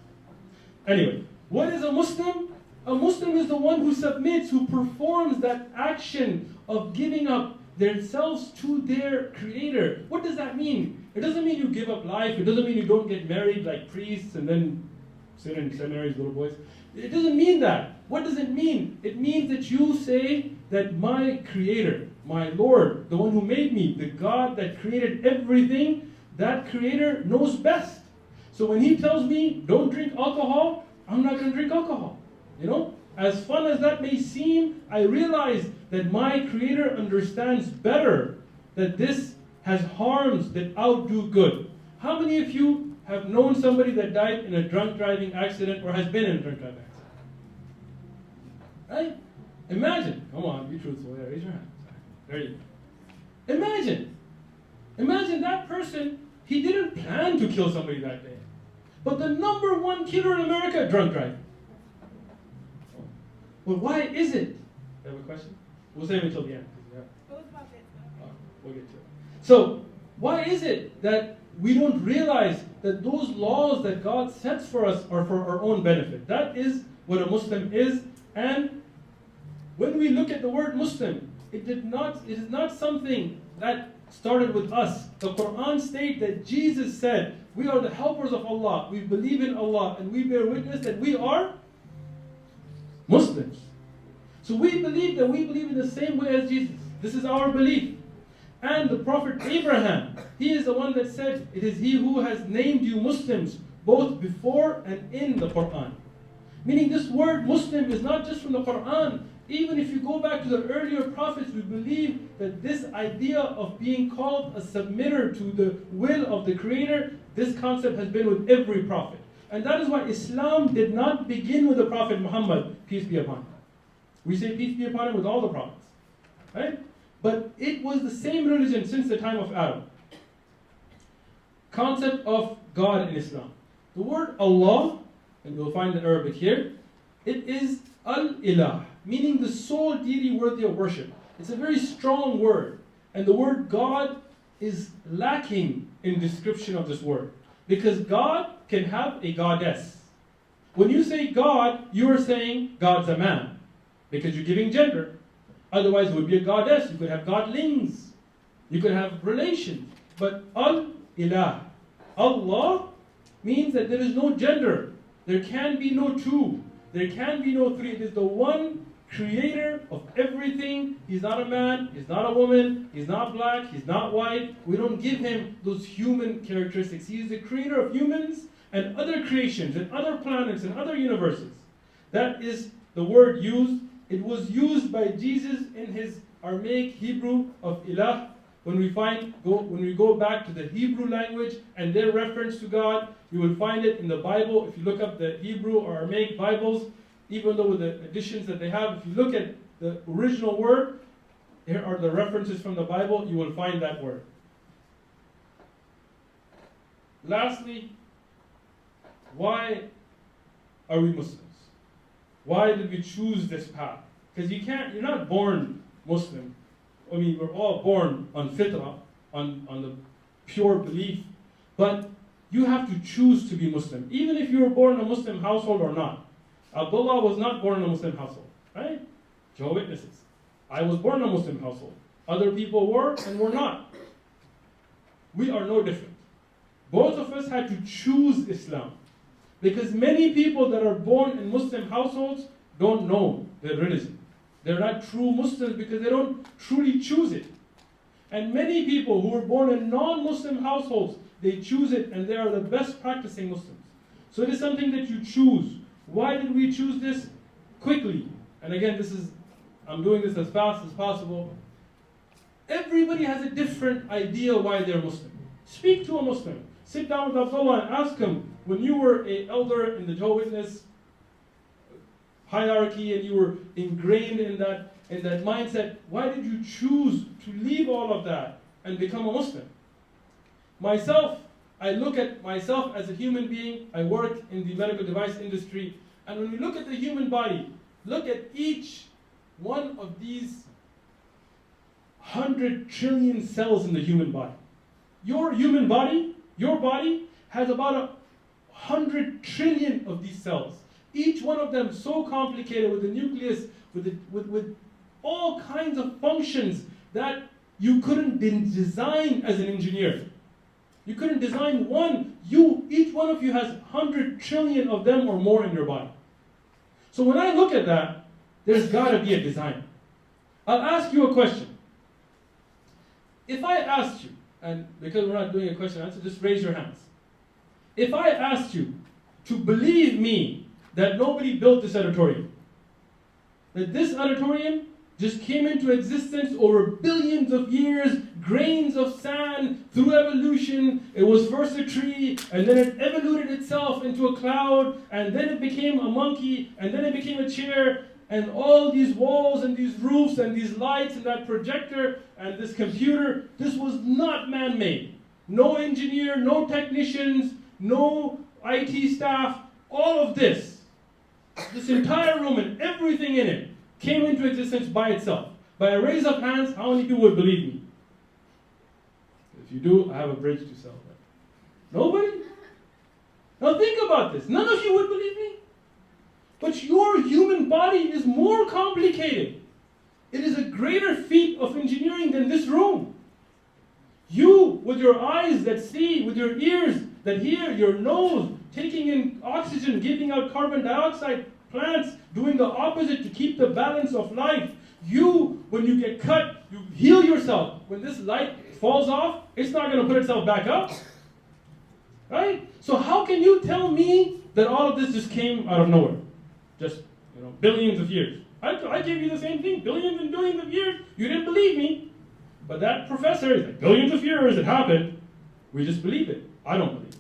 Speaker 2: Anyway, what is a Muslim? A Muslim is the one who submits, who performs that action of giving up themselves to their Creator. What does that mean? It doesn't mean you give up life. It doesn't mean you don't get married like priests and then sit in seminaries, little boys. It doesn't mean that. What does it mean? It means that you say that my Creator, my Lord, the one who made me, the God that created everything, that Creator knows best. So when He tells me, don't drink alcohol, I'm not going to drink alcohol. You know, as fun as that may seem, I realize that my Creator understands better that this has harms that outdo good. How many of you have known somebody that died in a drunk driving accident or has been in a drunk driving accident? Right? Imagine. Come on, be truthful. Yeah, raise your hand. There you go. Imagine that person, he didn't plan to kill somebody that day. But the number one killer in America, drunk driving. Well, why is it? You have a question? We'll save it until the end. We'll get to it. So, why is it that we don't realize that those laws that God sets for us are for our own benefit? That is what a Muslim is. And when we look at the word Muslim, it is not something that started with us. The Quran states that Jesus said, we are the helpers of Allah, we believe in Allah, and we bear witness that we are Muslims. So we believe in the same way as Jesus. This is our belief. And the Prophet Abraham, he is the one that said, it is he who has named you Muslims, both before and in the Quran. Meaning this word Muslim is not just from the Quran. Even if you go back to the earlier prophets, we believe that this idea of being called a submitter to the will of the Creator, this concept has been with every prophet. And that is why Islam did not begin with the Prophet Muhammad, peace be upon him. We say peace be upon him with all the prophets. Right? But it was the same religion since the time of Adam. Concept of God in Islam. The word Allah, and you'll find the Arabic here, it is al-ilah, meaning the sole deity worthy of worship. It's a very strong word. And the word God is lacking in description of this word. Because God can have a goddess. When you say God, you are saying God's a man. Because you're giving gender. Otherwise it would be a goddess. You could have godlings. You could have relations. But al-ilah, Allah, means that there is no gender. There can be no two. There can be no three. It is the one creator of everything. He's not a man, he's not a woman, he's not black, he's not white. We don't give him those human characteristics. He is the creator of humans and other creations and other planets and other universes. That is the word used. It was used by Jesus in his Aramaic Hebrew of ilah. When we go back to the Hebrew language and their reference to God, you will find it in the Bible. If you look up the Hebrew or Aramaic Bibles, even though with the additions that they have, if you look at the original word, here are the references from the Bible, you will find that word. Lastly, why are we Muslims? Why did we choose this path? Because you're not born Muslim. I mean, we're all born on fitrah, on the pure belief, but you have to choose to be Muslim, even if you were born in a Muslim household or not. Abdullah was not born in a Muslim household, right? Jehovah's Witnesses. I was born in a Muslim household. Other people were and were not. We are no different. Both of us had to choose Islam. Because many people that are born in Muslim households don't know their religion. They're not true Muslims because they don't truly choose it. And many people who were born in non-Muslim households, they choose it and they are the best practicing Muslims. So it is something that you choose. Why did we choose this? Quickly. And again, I'm doing this as fast as possible. Everybody has a different idea why they're Muslim. Speak to a Muslim. Sit down with Abdullah and ask him, when you were an elder in the Jehovah's Witness hierarchy and you were ingrained in that mindset, why did you choose to leave all of that and become a Muslim? Myself, I look at myself as a human being. I work in the medical device industry. And when we look at the human body, look at each one of these 100 trillion cells in the human body. Your human body, your body, has about 100 trillion of these cells. Each one of them so complicated with the nucleus, with all kinds of functions that you couldn't design as an engineer. You couldn't design one. Each one of you has 100 trillion of them or more in your body. So when I look at that, there's got to be a design. I'll ask you a question. If I asked you, and because we're not doing a question and answer, just raise your hands. If I asked you to believe me that nobody built this auditorium, that this auditorium just came into existence over billions of years, grains of sand, through evolution. It was first a tree, and then it evolved itself into a cloud, and then it became a monkey, and then it became a chair. and all these walls and these roofs and these lights and that projector and this computer, this was not man-made. No engineer, no technicians, no IT staff, all of this entire room and everything in it came into existence by itself. By a raise of hands, how many people would believe me? If you do, I have a bridge to sell. Nobody? Now think about this. None of you would believe me. But your human body is more complicated. It is a greater feat of engineering than this room. You, with your eyes that see, with your ears that hear, your nose taking in oxygen, giving out carbon dioxide, plants doing the opposite to keep the balance of life. You, when you get cut, you heal yourself. When this light falls off, it's not going to put itself back up. Right? So how can you tell me that all of this just came out of nowhere? Just, billions of years. I gave you the same thing, billions and billions of years. You didn't believe me. But that professor is like, billions of years it happened. We just believe it. I don't believe it.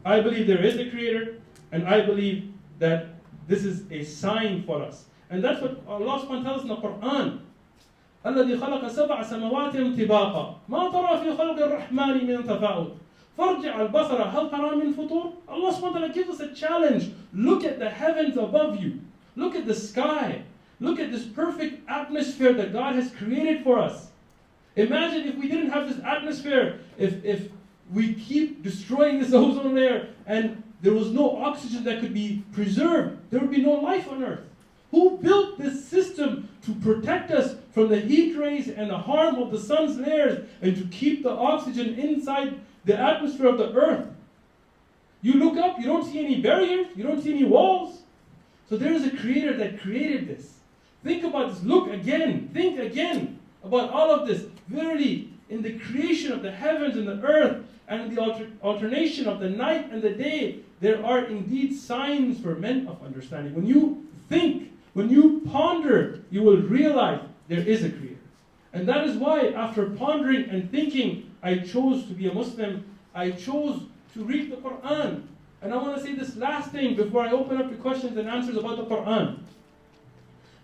Speaker 2: I believe there is a creator, and I believe that this is a sign for us. And that's what Allah subhanahu wa ta'ala tells in the Quran. الَّذِي خَلَقَ سَبْعَ سَمَوَاتٍ طِبَاقًا مَا تَرَى فِي خَلْقِ الرَّحْمَنِ مِنْ تَفَاؤُلٍ فَارْجِعْ الْبَصَرَ هَلْ تَرَى مِنْ فُطُورٍ. Allah subhanahu wa ta'ala gives us a challenge. Look at the heavens above you. Look at the sky. Look at this perfect atmosphere that God has created for us. Imagine if we didn't have this atmosphere, if we keep destroying this ozone layer and there was no oxygen that could be preserved, there would be no life on earth. Who built this system to protect us from the heat rays and the harm of the sun's layers and to keep the oxygen inside the atmosphere of the earth? You look up, you don't see any barriers, you don't see any walls. So there is a creator that created this. Think about this, look again, think again about all of this. Verily, in the creation of the heavens and the earth, and in the alternation of the night and the day, there are indeed signs for men of understanding. When you think, when you ponder, you will realize there is a creator. And that is why, after pondering and thinking, I chose to be a Muslim. I chose to read the Quran. And I want to say this last thing before I open up to questions and answers about the Quran.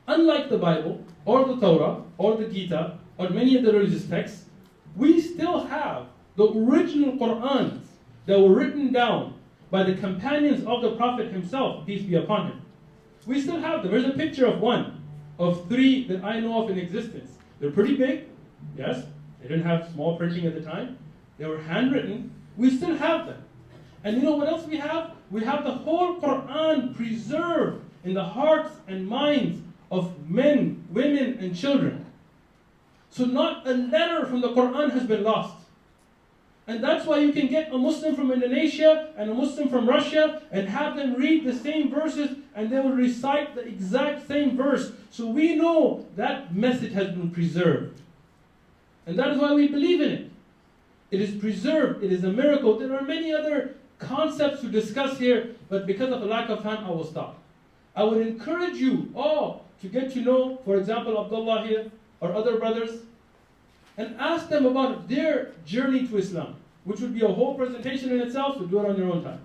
Speaker 2: Unlike the Bible, or the Torah, or the Gita, or many of the religious texts, we still have the original Qur'ans that were written down by the companions of the Prophet himself, peace be upon him. We still have them. There's a picture of one, of three that I know of in existence. They're pretty big, yes. They didn't have small printing at the time. They were handwritten. We still have them. And you know what else we have? We have the whole Qur'an preserved in the hearts and minds of men, women, and children. So not a letter from the Qur'an has been lost. And that's why you can get a Muslim from Indonesia and a Muslim from Russia and have them read the same verses and they will recite the exact same verse. So we know that message has been preserved. And that is why we believe in it. It is preserved. It is a miracle. There are many other concepts to discuss here, but because of the lack of time, I will stop. I would encourage you all to get to know, for example, Abdullah here or other brothers, and ask them about their journey to Islam, which would be a whole presentation in itself, so do it on your own time.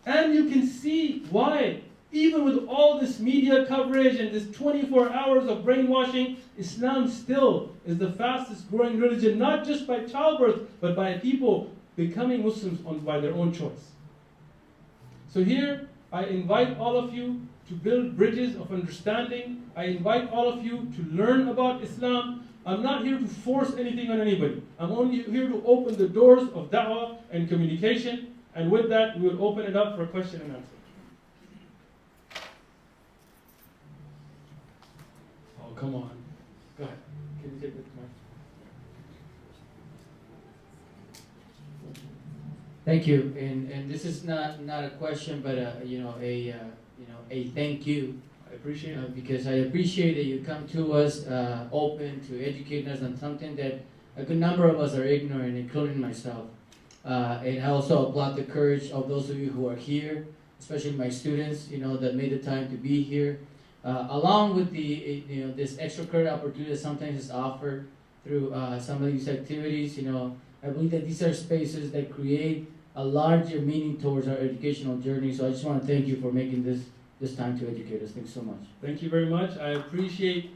Speaker 2: And you can see why, even with all this media coverage and this 24 hours of brainwashing, Islam still is the fastest growing religion, not just by childbirth, but by people becoming Muslims by their own choice. So here, I invite all of you to build bridges of understanding. I invite all of you to learn about Islam. I'm not here to force anything on anybody. I'm only here to open the doors of da'wah and communication. And with that, we will open it up for question and answer. Oh, come on. Go ahead. Can you take the mic?
Speaker 3: Thank you. And this is not a question, but a thank you.
Speaker 2: I appreciate it.
Speaker 3: Because I appreciate that you come to us open to educate us on something that a good number of us are ignorant, including myself. And I also applaud the courage of those of you who are here, especially my students, that made the time to be here. Along with the, this extracurricular opportunity that sometimes is offered through some of these activities, I believe that these are spaces that create a larger meaning towards our educational journey. So I just want to thank you for making this this time to educate us. Thanks so much.
Speaker 2: Thank you very much. I appreciate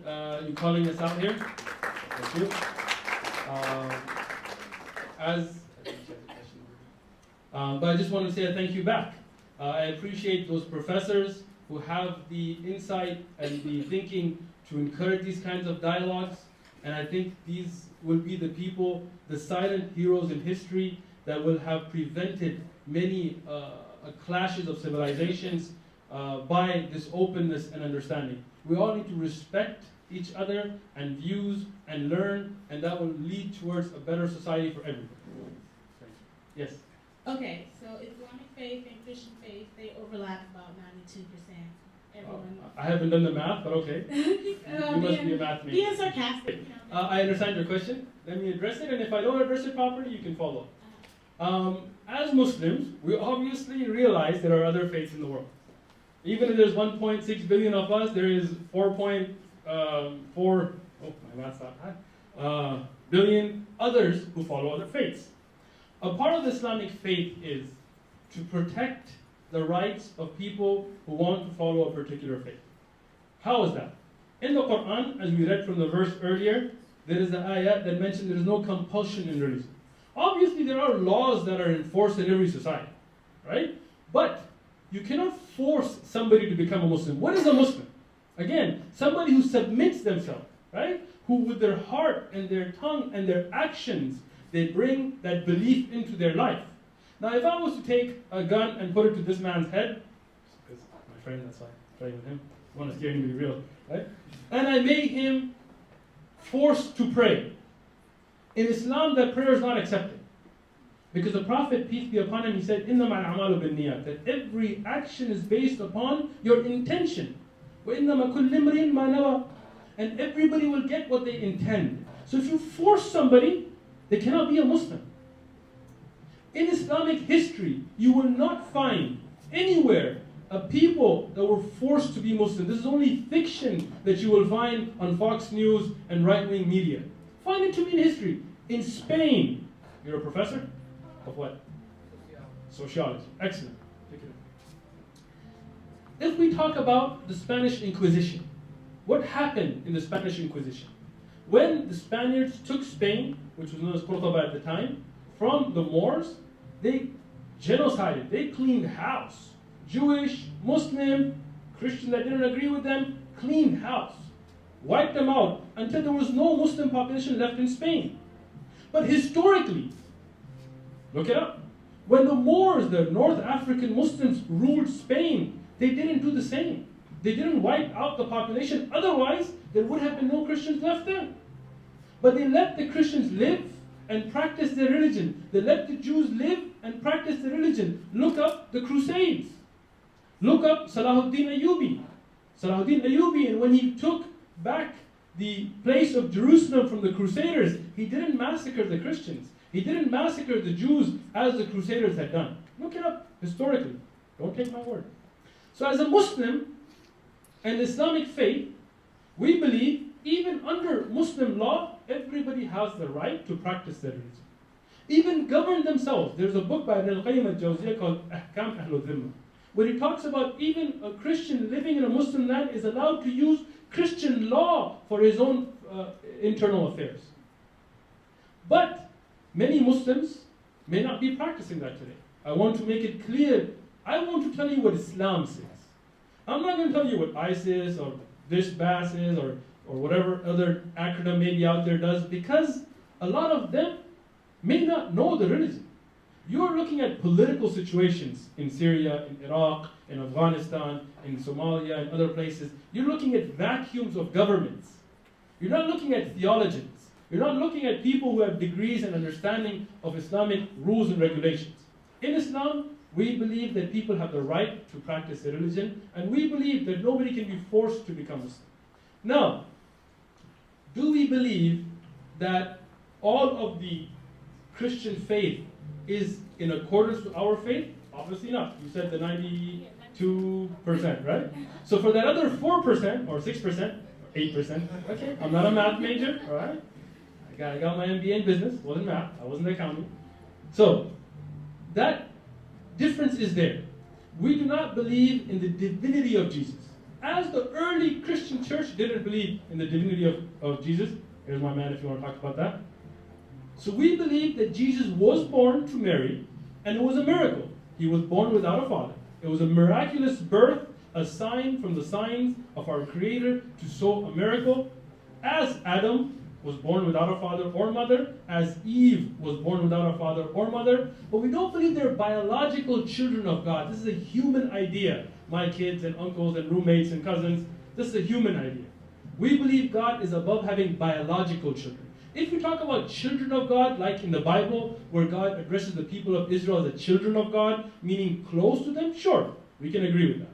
Speaker 2: you calling us out here. Thank you. But I just want to say a thank you back. I appreciate those professors who have the insight and the thinking to encourage these kinds of dialogues. And I think these will be the people, the silent heroes in history that will have prevented many clashes of civilizations by this openness and understanding. We all need to respect each other and views and learn, and that will lead towards a better society for everyone. Yes?
Speaker 4: Okay, so Islamic faith and Christian faith, they overlap about 92%. Everyone.
Speaker 2: I haven't done the math, but okay. You must be a math major.
Speaker 4: Being sarcastic.
Speaker 2: I understand your question. Let me address it, and if I don't address it properly, you can follow. As Muslims, we obviously realize there are other faiths in the world. Even if there's 1.6 billion of us, there is 4.4 billion others who follow other faiths. A part of the Islamic faith is to protect the rights of people who want to follow a particular faith. How is that? In the Quran, as we read from the verse earlier, there is an ayat that mentions there is no compulsion in religion. Obviously, there are laws that are enforced in every society, right? But you cannot force somebody to become a Muslim. What is a Muslim? Again, somebody who submits themselves, right? Who with their heart and their tongue and their actions, they bring that belief into their life. Now, if I was to take a gun and put it to this man's head, because my friend, that's why I'm playing with him, I want to scare him to be real, right? And I made him forced to pray. In Islam, that prayer is not accepted. Because the Prophet, peace be upon him, he said, إِنَّمَا الْأَعْمَالُ بِالنِّيَّاتِ, that every action is based upon your intention. وَإِنَّمَا كُلِّ امْرِئٍ مَا نَوَى, and everybody will get what they intend. So if you force somebody, they cannot be a Muslim. In Islamic history, you will not find anywhere a people that were forced to be Muslim. This is only fiction that you will find on Fox News and right-wing media. Find it to me in history. In Spain, you're a professor? Of what? Sociology. Excellent. Pick it up. If we talk about the Spanish Inquisition, what happened in the Spanish Inquisition? When the Spaniards took Spain, which was known as Cordoba at the time, from the Moors, they genocided, they cleaned house. Jewish, Muslim, Christian that didn't agree with them, cleaned house. Wiped them out until there was no Muslim population left in Spain. But historically, look it up. When the Moors, the North African Muslims, ruled Spain, they didn't do the same. They didn't wipe out the population. Otherwise, there would have been no Christians left there. But they let the Christians live and practice their religion. They let the Jews live and practice their religion. Look up the Crusades. Look up Salahuddin Ayyubi. Salahuddin Ayyubi, and when he took back the place of Jerusalem from the Crusaders, he didn't massacre the Christians. He didn't massacre the Jews as the Crusaders had done. Look it up historically. Don't take my word. So as a Muslim and Islamic faith, we believe even under Muslim law, everybody has the right to practice their religion. Even govern themselves. There's a book by 𝐷𝐿𝐿 called 𝐼hkam Ahl al-Dhimma, where he talks about even a Christian living in a Muslim land is allowed to use Christian law for his own internal affairs. But many Muslims may not be practicing that today. I want to make it clear. I want to tell you what Islam says. I'm not going to tell you what ISIS or BAS is or whatever other acronym maybe out there does, because a lot of them may not know the religion. You're looking at political situations in Syria, in Iraq, in Afghanistan, in Somalia, and other places. You're looking at vacuums of governments. You're not looking at theologians. You're not looking at people who have degrees and understanding of Islamic rules and regulations. In Islam, we believe that people have the right to practice their religion, and we believe that nobody can be forced to become Muslim. Now, do we believe that all of the Christian faith is in accordance with our faith? Obviously not. You said the 92%, right? So for that other 4% or 6%, 8%, okay, I'm not a math major, all right? I got my MBA in business, wasn't math, I wasn't accounting. So that difference is there. we do not believe in the divinity of Jesus. As the early Christian church didn't believe in the divinity of Jesus. Here's my man if you want to talk about that. So we believe that Jesus was born to Mary, and it was a miracle. He was born without a father. It was a miraculous birth, a sign from the signs of our Creator to show a miracle. As Adam was born without a father or mother, as Eve was born without a father or mother, but we don't believe they're biological children of God. This is a human idea. My kids and uncles and roommates and cousins, this is a human idea. We believe God is above having biological children. If we talk about children of God, like in the Bible, where God addresses the people of Israel as the children of God, meaning close to them, sure, we can agree with that.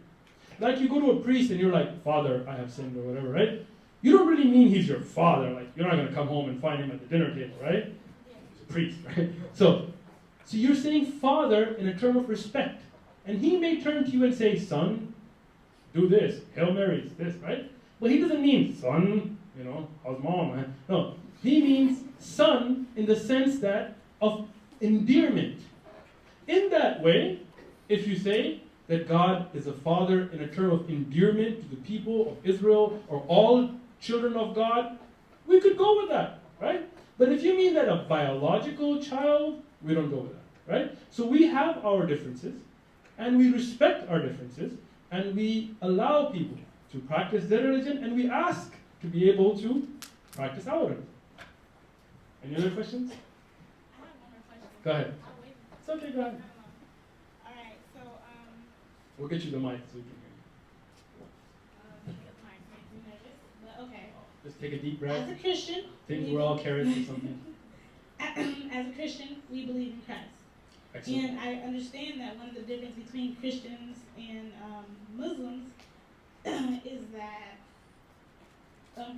Speaker 2: Like you go to a priest and you're like, Father, I have sinned, or whatever, right? You don't really mean he's your father. Like, you're not going to come home and find him at the dinner table, right? He's a priest, right? So you're saying father in a term of respect. And he may turn to you and say, son, do this. Hail Mary, this, right? Well, he doesn't mean, son, how's mom, man? No, he means son in the sense that of endearment. In that way, if you say that God is a father in a term of endearment to the people of Israel or all children of God, we could go with that, right? But if you mean that a biological child, we don't go with that, right? So we have our differences, and we respect our differences, and we allow people to practice their religion, and we ask to be able to practice our religion. Any other questions?
Speaker 4: I have one more question.
Speaker 2: Go ahead.
Speaker 4: I'll wait.
Speaker 2: It's okay, go ahead.
Speaker 4: All right, so,
Speaker 2: We'll get you the mic so you can hear.
Speaker 4: because my makes me nervous, but okay.
Speaker 2: Just take a deep breath.
Speaker 4: As a Christian,
Speaker 2: Think we're all carrots or something.
Speaker 4: as a Christian, we believe in Christ.
Speaker 2: Excellent.
Speaker 4: And I understand that one of the differences between Christians and Muslims is that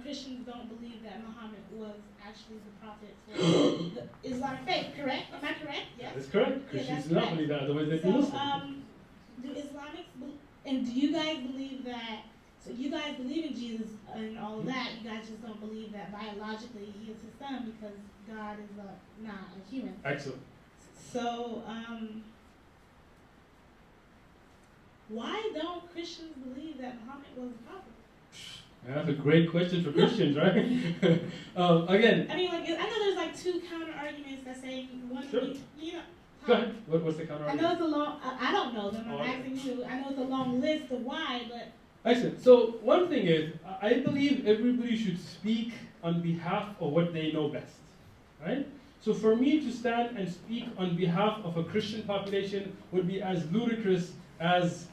Speaker 4: Christians don't believe that Muhammad was actually the prophet for the Islamic faith, correct? Am I correct? Yes?
Speaker 2: That is correct. Christians
Speaker 4: that's
Speaker 2: do not
Speaker 4: correct.
Speaker 2: believe that, otherwise they'd be
Speaker 4: So,
Speaker 2: Muslim.
Speaker 4: do Islamics, and do you guys believe that, so you guys believe in Jesus and all of that, you guys just don't believe that biologically he is his son because God is not a human.
Speaker 2: Excellent.
Speaker 4: So, why don't Christians believe that Muhammad was a prophet?
Speaker 2: That's a great question for Christians, right? Again.
Speaker 4: I mean, like, I know there's like two counter arguments that say one,
Speaker 2: Sure. Go ahead. What's the counter
Speaker 4: I
Speaker 2: argument?
Speaker 4: know it's a long, I don't know them, I'm
Speaker 2: okay.
Speaker 4: asking you. I know it's a long list of why, but.
Speaker 2: Excellent. So one thing is, I believe everybody should speak on behalf of what they know best, right? So for me to stand and speak on behalf of a Christian population would be as ludicrous as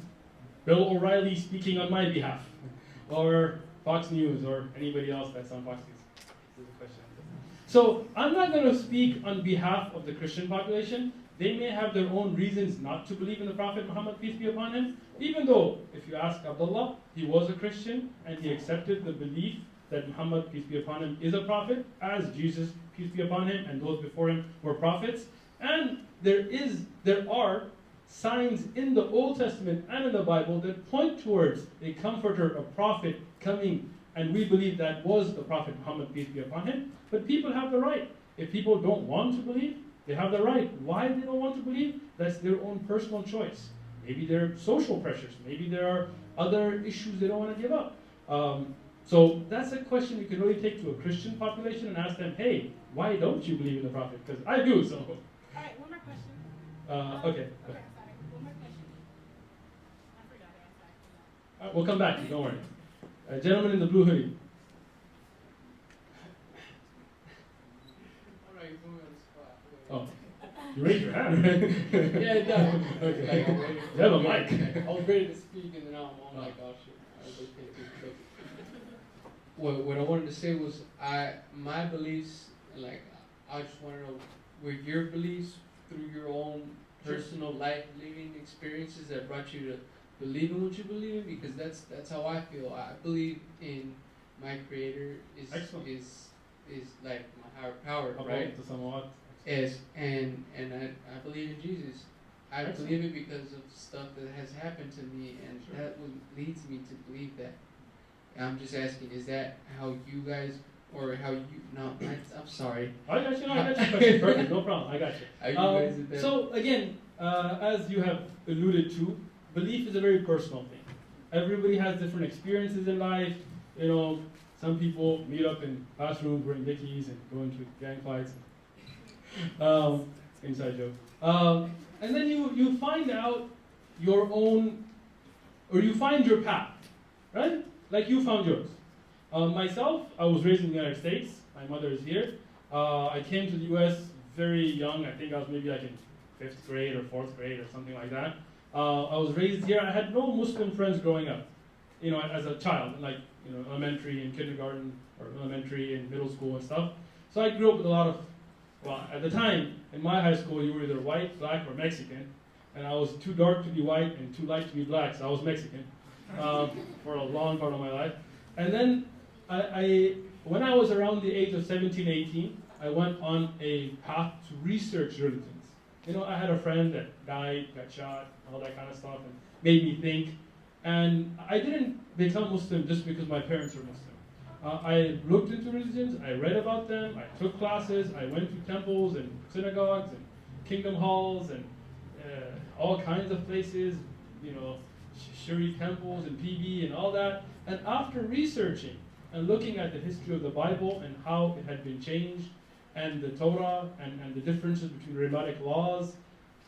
Speaker 2: Bill O'Reilly speaking on my behalf, or Fox News, or anybody else that's on Fox News. This is a question. So I'm not going to speak on behalf of the Christian population. They may have their own reasons not to believe in the Prophet Muhammad, peace be upon him, even though, if you ask Abdullah, he was a Christian, and he accepted the belief that Muhammad, peace be upon him, is a prophet, as Jesus, peace be upon him, and those before him were prophets. And there are signs in the Old Testament and in the Bible that point towards a comforter, a prophet coming, and we believe that was the Prophet Muhammad, peace be upon him. But people have the right. If people don't want to believe, they have the right. Why they don't want to believe? That's their own personal choice. Maybe there are social pressures. Maybe there are other issues they don't want to give up. So that's a question you can really take to a Christian population and ask them, hey, why don't you believe in the Prophet? Because I do, so.
Speaker 4: All right, one more question.
Speaker 2: Okay.
Speaker 4: Okay, sorry. One more question. I forgot to ask.
Speaker 2: We'll come back, don't worry. Gentleman in the blue hoodie. Oh, you raised your hand, right?
Speaker 5: Yeah, it does.
Speaker 2: Okay.
Speaker 5: Like, I'm ready.
Speaker 2: You have a mic.
Speaker 5: I was ready to speak, and then I'm like, oh shit. I was okay. What I wanted to say was, my beliefs, like, I just want to know, were your beliefs through your own personal life living experiences that brought you to believe in what you believe in? Because that's how I feel. I believe in my Creator is like my higher power, right? And I believe in Jesus. I believe it because of stuff that has happened to me, and that leads me to believe that. I'm just asking, is that how you guys, or how you? No, I'm sorry.
Speaker 2: I got you. No, I got your question. Perfect. No problem. I got you.
Speaker 5: How you guys did that?
Speaker 2: So again, as you have alluded to, belief is a very personal thing. Everybody has different experiences in life. You know, some people meet up in classrooms wearing Dickies and go into gang fights. Inside joke. And then you find out your own, or you find your path, right? Like you found yours. Myself, I was raised in the United States. My mother is here. I came to the U.S. very young. I think I was maybe like in 5th grade or 4th grade or something like that. I was raised here. I had no Muslim friends growing up, you know, as a child, like, you know, elementary and kindergarten, or elementary and middle school and stuff. So I grew up with a lot of, well, at the time, in my high school, you were either white, black, or Mexican. And I was too dark to be white and too light to be black, so I was Mexican for a long part of my life. And then when I was around the age of 17, 18, I went on a path to research religions. You know, I had a friend that died, got shot, all that kind of stuff, and made me think. And I didn't become Muslim just because my parents were Muslim. I looked into religions, I read about them, I took classes, I went to temples and synagogues and kingdom halls and all kinds of places, you know, Shuri temples and PB and all that. And after researching and looking at the history of the Bible and how it had been changed, and the Torah and the differences between rabbinic laws,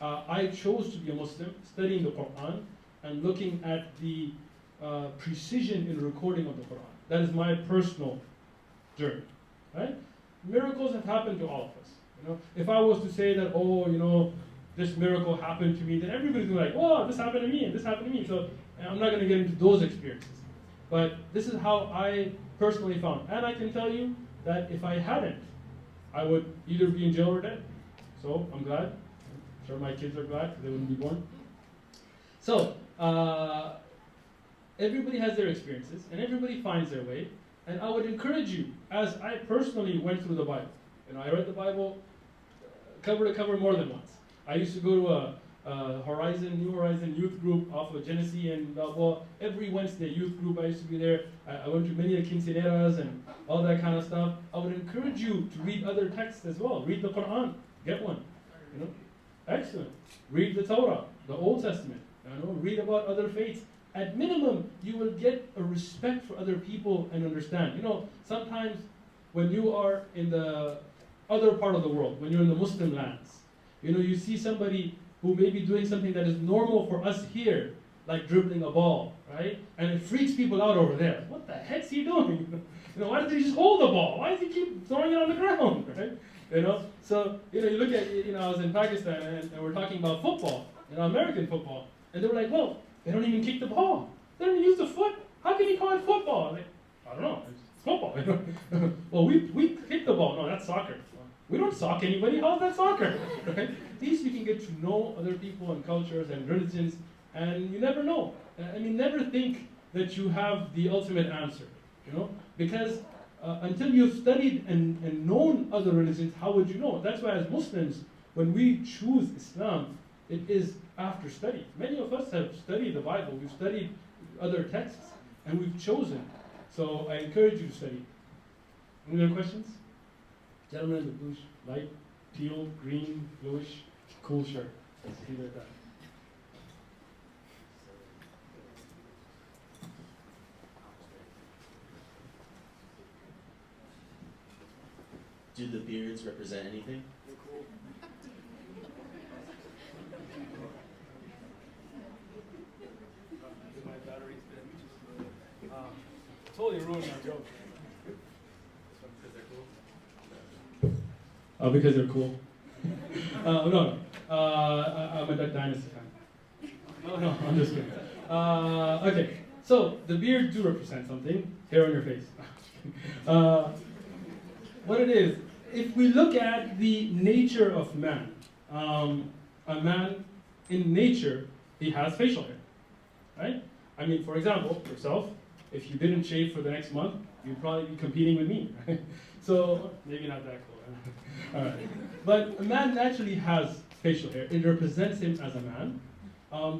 Speaker 2: I chose to be a Muslim, studying the Quran and looking at the precision in recording of the Quran. That is my personal journey, right? Miracles have happened to all of us. You know, if I was to say that, oh, you know, this miracle happened to me, then everybody's gonna be like, oh, this happened to me and this happened to me. So I'm not gonna get into those experiences. But this is how I personally found. And I can tell you that if I hadn't, I would either be in jail or dead. So I'm glad. I'm sure my kids are glad because they wouldn't be born. So everybody has their experiences and everybody finds their way. And I would encourage you, as I personally went through the Bible. You know, I read the Bible cover to cover more than once. I used to go to a New Horizon youth group off of Genesee, and well, every Wednesday youth group I used to be there. I went to many quinceañeras and all that kind of stuff. I would encourage you to read other texts as well. Read the Quran, get one. You know, excellent. Read the Torah, the Old Testament. You know, read about other faiths. At minimum, you will get a respect for other people and understand. You know, sometimes when you are in the other part of the world, when you're in the Muslim lands, you know, you see somebody who may be doing something that is normal for us here, like dribbling a ball, right? And it freaks people out over there. What the heck's he doing? You know, why doesn't he just hold the ball? Why does he keep throwing it on the ground, right? You know, so, you know, you look at, you know, I was in Pakistan and we're talking about football, you know, American football. And they were like, well, they don't even kick the ball. They don't even use the foot. How can you call it football? Like, I don't know, it's football. Well, we kick the ball. No, that's soccer. We don't sock anybody. How's that soccer? Right? At least you can get to know other people and cultures and religions, and you never know. I mean, never think that you have the ultimate answer, you know? Because until you've studied and known other religions, how would you know? That's why as Muslims, when we choose Islam, it is after study. Many of us have studied the Bible, we've studied other texts, and we've chosen. So I encourage you to study. Any other questions? Gentleman in the blue, light, teal, green, bluish, cool shirt. Let's leave it at that.
Speaker 6: Do the beards represent anything?
Speaker 2: My battery's dead. Totally ruined our joke. Because they're cool. No. I'm a Duck Dynasty fan. No, I'm just kidding. Okay, so the beard do represent something. Hair on your face. What it is, if we look at the nature of man, a man in nature, he has facial hair, right? I mean, for example, yourself, if you didn't shave for the next month, you'd probably be competing with me, right? So, maybe not that cool. All right. But a man naturally has facial hair. It represents him as a man.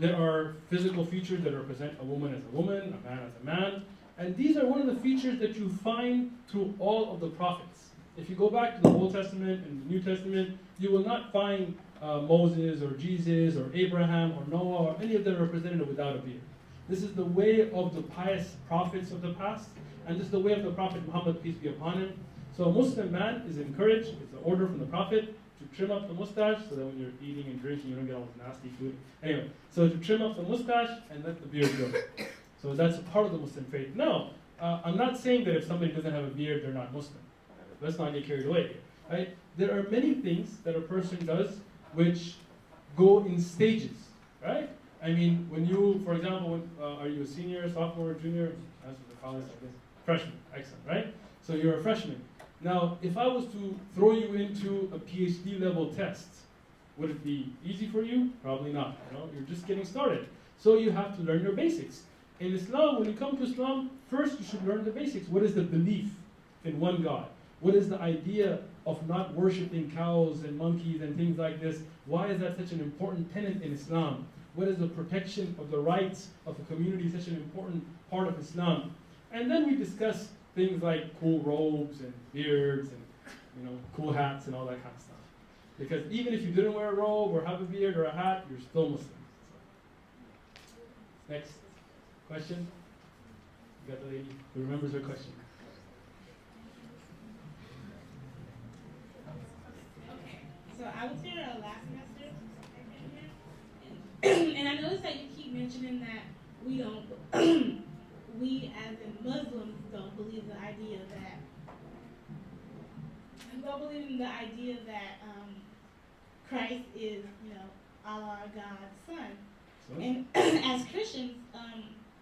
Speaker 2: There are physical features that represent a woman as a woman, a man as a man. And these are one of the features that you find through all of the prophets. If you go back to the Old Testament and the New Testament, you will not find Moses or Jesus or Abraham or Noah or any of them represented without a beard. This is the way of the pious prophets of the past, and this is the way of the Prophet Muhammad, peace be upon him. So a Muslim man is encouraged, it's an order from the Prophet, to trim up the mustache so that when you're eating and drinking you don't get all this nasty food. Anyway, so to trim up the mustache and let the beard grow. So that's a part of the Muslim faith. Now, I'm not saying that if somebody doesn't have a beard, they're not Muslim. Let's not get carried away here, right? There are many things that a person does which go in stages, right? I mean, when you, for example, are you a senior, sophomore, junior? That's what the college, I guess. Freshman, excellent, right? So you're a freshman. Now, if I was to throw you into a PhD level test, would it be easy for you? Probably not. You know, you're just getting started. So you have to learn your basics. In Islam, when you come to Islam, first you should learn the basics. What is the belief in one God? What is the idea of not worshiping cows and monkeys and things like this? Why is that such an important tenet in Islam? What is the protection of the rights of the community such an important part of Islam? And then we discuss things like cool robes and beards and cool hats and all that kind of stuff. Because even if you didn't wear a robe or have a beard or a hat, you're still Muslim. So. Next question. You got the lady who remembers her question.
Speaker 4: Okay, so I was here last semester, and I noticed that you keep mentioning that we don't, we as in Muslims don't believe the idea that, Christ is, Allah, God's son.
Speaker 2: So?
Speaker 4: And as Christians,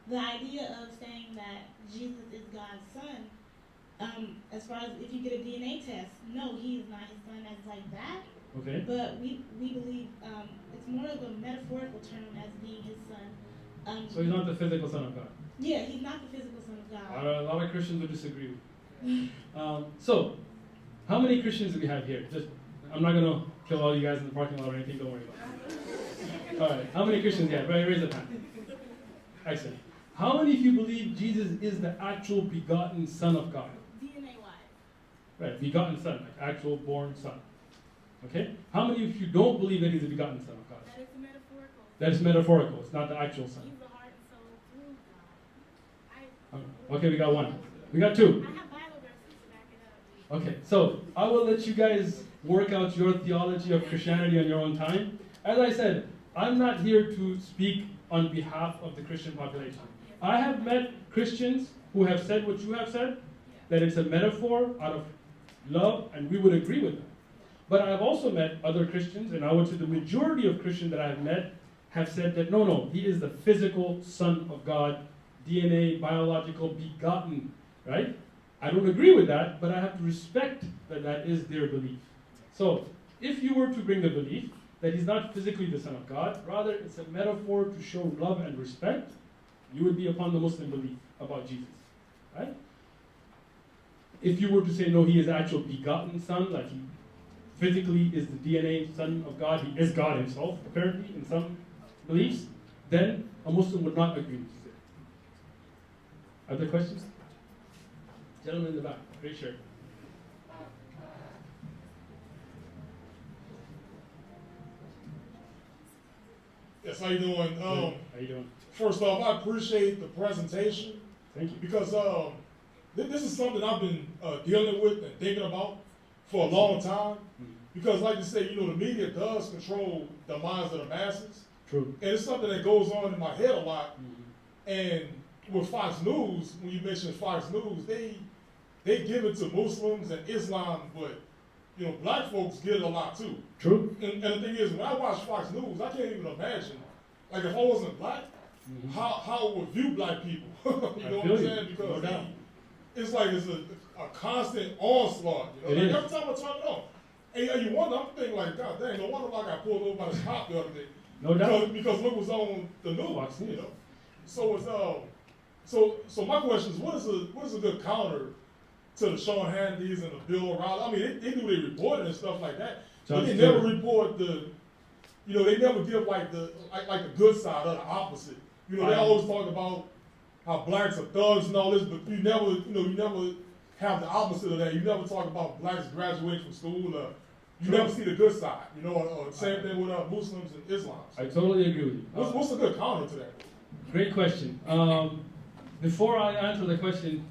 Speaker 4: the idea of saying that Jesus is God's son, as far as if you get a DNA test, no, he is not his son as like that.
Speaker 2: Okay.
Speaker 4: But we believe it's more of a metaphorical term as being his son.
Speaker 2: So he's not the physical son of God.
Speaker 4: Yeah, he's not the physical son of God.
Speaker 2: A lot of Christians would disagree with you. So, how many Christians do we have here? I'm not going to kill all you guys in the parking lot or anything, don't worry about it. All right, how many Christians do we have? Right, raise a hand. Excellent. How many of you believe Jesus is the actual begotten Son of God?
Speaker 4: DNA-wise.
Speaker 2: Right, begotten Son, like actual born Son. Okay? How many of you don't believe that he's the begotten Son of God?
Speaker 4: That is metaphorical.
Speaker 2: That is metaphorical, it's not the actual Son.
Speaker 4: He's the heart and soul through God.
Speaker 2: Okay, we got one. We got two.
Speaker 4: I have Bible verses to back it up.
Speaker 2: Okay, so I will let you guys work out your theology of Christianity on your own time. As I said, I'm not here to speak on behalf of the Christian population. I have met Christians who have said what you have said, that it's a metaphor out of love, and we would agree with them. But I have also met other Christians, and I would say the majority of Christians that I have met have said that no, he is the physical Son of God, DNA, biological, begotten, right? I don't agree with that, but I have to respect that that is their belief. So, if you were to bring the belief that he's not physically the Son of God, rather it's a metaphor to show love and respect, you would be upon the Muslim belief about Jesus, right? If you were to say, no, he is the actual begotten Son, like he physically is the DNA Son of God, he is God himself, apparently, in some beliefs, then a Muslim would not agree with you. Other questions? Gentleman in the back, great shirt.
Speaker 7: Yes, how you doing?
Speaker 2: How you doing?
Speaker 7: First off, I appreciate the presentation
Speaker 2: Thank you.
Speaker 7: because this is something I've been dealing with and thinking about for a long time. Because, like you say, the media does control the minds of the masses,
Speaker 2: True.
Speaker 7: and it's something that goes on in my head a lot. And with Fox News, when you mention Fox News, they give it to Muslims and Islam, but black folks get it a lot too.
Speaker 2: True.
Speaker 7: And the thing is, when I watch Fox News, I can't even imagine, like if I wasn't black, how it would view black people. You know what I'm saying? Because it's like it's a constant onslaught. Like every time I turn it on, and you wonder, I'm thinking like, God dang, no wonder I got pulled over by this cop the other day.
Speaker 2: No doubt.
Speaker 7: Because look what's on the news.
Speaker 2: Fox News.
Speaker 7: So it's so my question is, what is a good counter to the Sean Hannity's and the Bill O'Reilly? I mean, they do their reporting and stuff like that, but they never report the, they never give like the good side or the opposite. They always talk about how blacks are thugs and all this, but you never have the opposite of that. You never talk about blacks graduating from school or, you never see the good side. You know, same thing with Muslims and Islam.
Speaker 2: I totally agree with you.
Speaker 7: What's a good counter to that?
Speaker 2: Great question. Before I answer the question,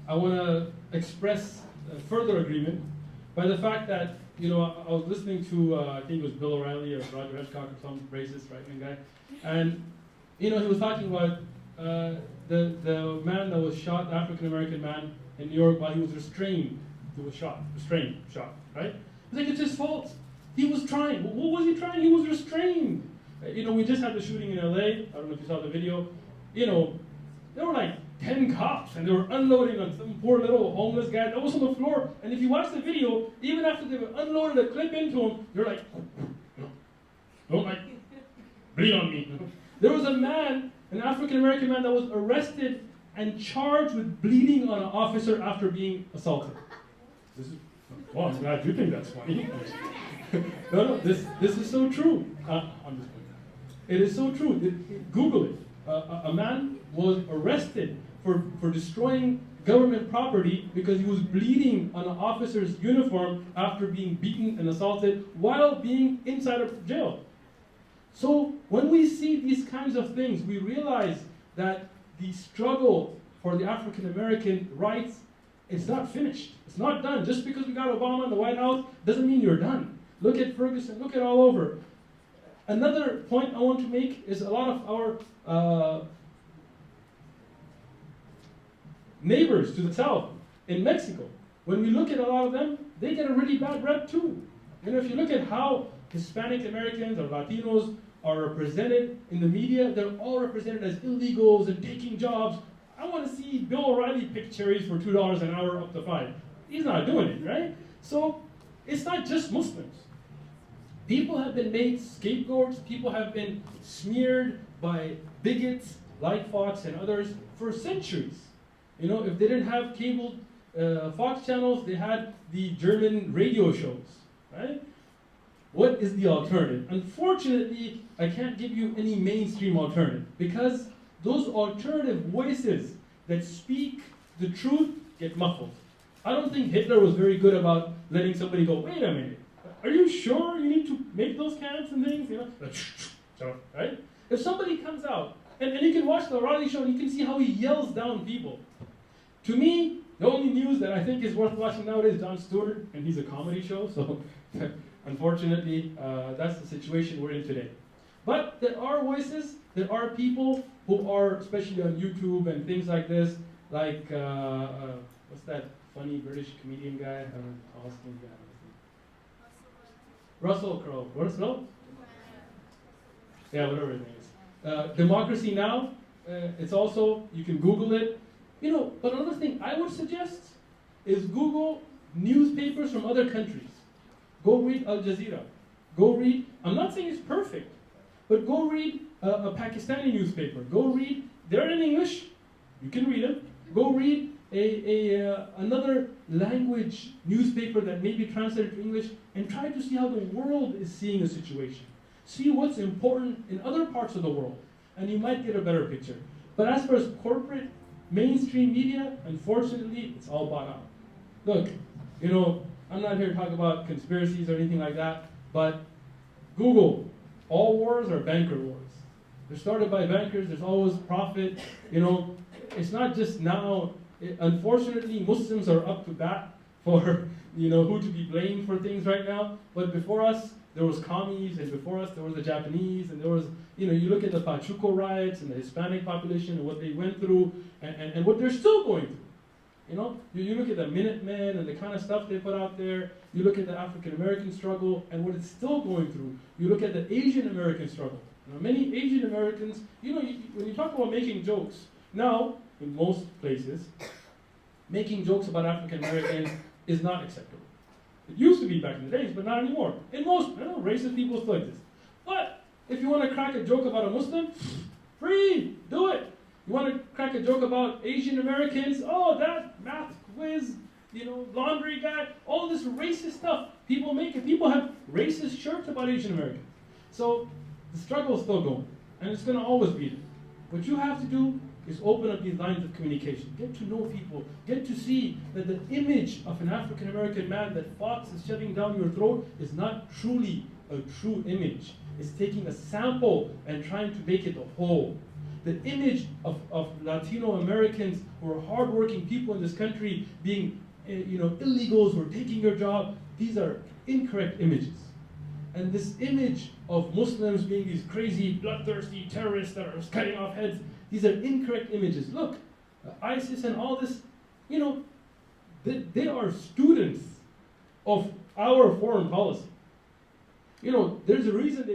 Speaker 2: I want to express further agreement by the fact that, you know, I was listening to, I think it was Bill O'Reilly or Roger Hitchcock or some racist right-wing guy, and, you know, he was talking about the man that was shot, the African-American man in New York, while he was restrained. He was shot, right? He's like, it's his fault. He was trying. What was he trying? He was restrained. You know, we just had the shooting in LA. I don't know if you saw the video. You know, there were like 10 cops, and they were unloading on some poor little homeless guy that was on the floor. And if you watch the video, even after they unloaded a clip into him, they're like, don't like bleed on me. There was a man, an African-American man, that was arrested and charged with bleeding on an officer after being assaulted. Well, I'm glad you think that's funny. No, this is so true. I'm just kidding. It is so true. Google it. A man was arrested for destroying government property because he was bleeding on an officer's uniform after being beaten and assaulted while being inside of jail. So when we see these kinds of things, we realize that the struggle for the African American rights, it's not finished. It's not done. Just because we got Obama in the White House doesn't mean you're done. Look at Ferguson. Look at all over. Another point I want to make is a lot of our neighbors to the south in Mexico. When we look at a lot of them, they get a really bad rep too. You know, if you look at how Hispanic Americans or Latinos are represented in the media, they're all represented as illegals and taking jobs. I want to see Bill O'Reilly pick cherries for $2 an hour up to $5. He's not doing it, right? So it's not just Muslims. People have been made scapegoats. People have been smeared by bigots like Fox and others for centuries. You know, if they didn't have cable Fox channels, they had the German radio shows, right? What is the alternative? Unfortunately, I can't give you any mainstream alternative because those alternative voices that speak the truth get muffled. I don't think Hitler was very good about letting somebody go, wait a minute, are you sure you need to make those camps and things? You know, right? If somebody comes out, and you can watch the O'Reilly show and you can see how he yells down people. To me, the only news that I think is worth watching nowadays is Jon Stewart, and he's a comedy show, so unfortunately, that's the situation we're in today. But there are voices, there are people who are, especially on YouTube and things like this, like, what's that funny British comedian guy? Austin guy. Russell Crowe. What's his name? Yeah, whatever his name is. Democracy Now! It's also, you can Google it. You know, but another thing I would suggest is Google newspapers from other countries. Go read Al Jazeera. Go read, I'm not saying it's perfect, but go read a Pakistani newspaper. Go read, they're in English, you can read them. Go read another language newspaper that may be translated to English and try to see how the world is seeing a situation. See what's important in other parts of the world, and you might get a better picture. But as far as corporate mainstream media, unfortunately, it's all bought out. Look, you know, I'm not here to talk about conspiracies or anything like that, but Google, all wars are banker wars. They're started by bankers, there's always profit, you know, it's not just now. Unfortunately, Muslims are up to bat for, you know, who to be blamed for things right now, but before us, there was commies, and before us, there was the Japanese, and there was, you know, you look at the Pachuco riots and the Hispanic population and what they went through, and what they're still going through. You know, you look at the Minutemen and the kind of stuff they put out there, you look at the African American struggle and what it's still going through, you look at the Asian American struggle. You know, many Asian Americans, you know, when you talk about making jokes, now, in most places, making jokes about African Americans is not acceptable. It used to be back in the days, but not anymore. In most, I know, racist people still exist. But if you want to crack a joke about a Muslim, free, do it. You want to crack a joke about Asian Americans, oh, that math quiz, you know, laundry guy, all this racist stuff. People make it. People have racist shirts about Asian Americans. So the struggle is still going, and it's going to always be there. What you have to do is open up these lines of communication. Get to know people. Get to see that the image of an African American man that Fox is shoving down your throat is not truly a true image. It's taking a sample and trying to make it a whole. The image of Latino Americans who are hardworking people in this country being illegals who are taking your job, these are incorrect images. And this image of Muslims being these crazy, bloodthirsty terrorists that are cutting off heads, these are incorrect images. Look, ISIS and all this, they are students of our foreign policy. There's a reason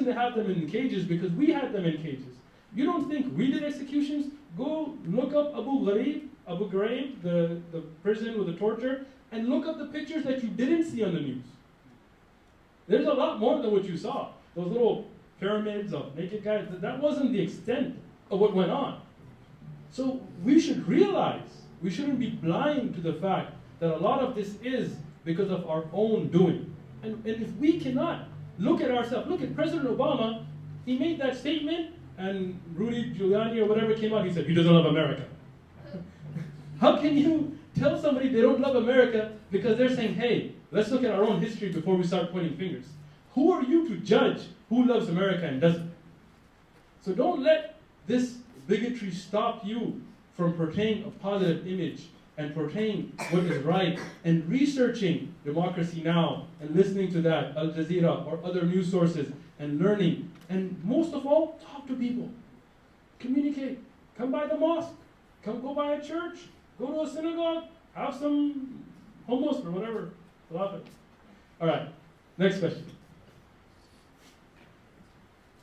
Speaker 2: they have them in cages, because we had them in cages. You don't think we did executions? Go look up Abu Ghraib, the prison with the torture, and look up the pictures that you didn't see on the news. There's a lot more than what you saw. Those little pyramids of naked guys, that wasn't the extent of what went on. So we should realize, we shouldn't be blind to the fact that a lot of this is because of our own doing. And if we cannot look at ourselves, look at President Obama, he made that statement, and Rudy Giuliani or whatever came out, he said, he doesn't love America. How can you tell somebody they don't love America because they're saying, hey, let's look at our own history before we start pointing fingers? Who are you to judge who loves America and doesn't? So don't let this bigotry stop you from portraying a positive image and portraying what is right and researching Democracy Now! And listening to that, Al Jazeera or other news sources and learning. And most of all, talk to people. Communicate. Come by the mosque. Go by a church. Go to a synagogue. Have some hummus or whatever. All right, next question.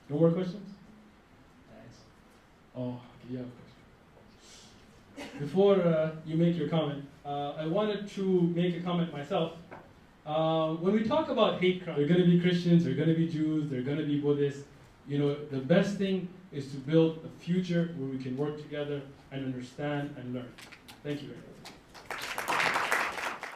Speaker 2: No more questions? Oh, okay, you have a question. Before you make your comment, I wanted to make a comment myself. When we talk about hate crime, there are going to be Christians, there are going to be Jews, there are going to be Buddhists. The best thing is to build a future where we can work together and understand and learn. Thank you very much.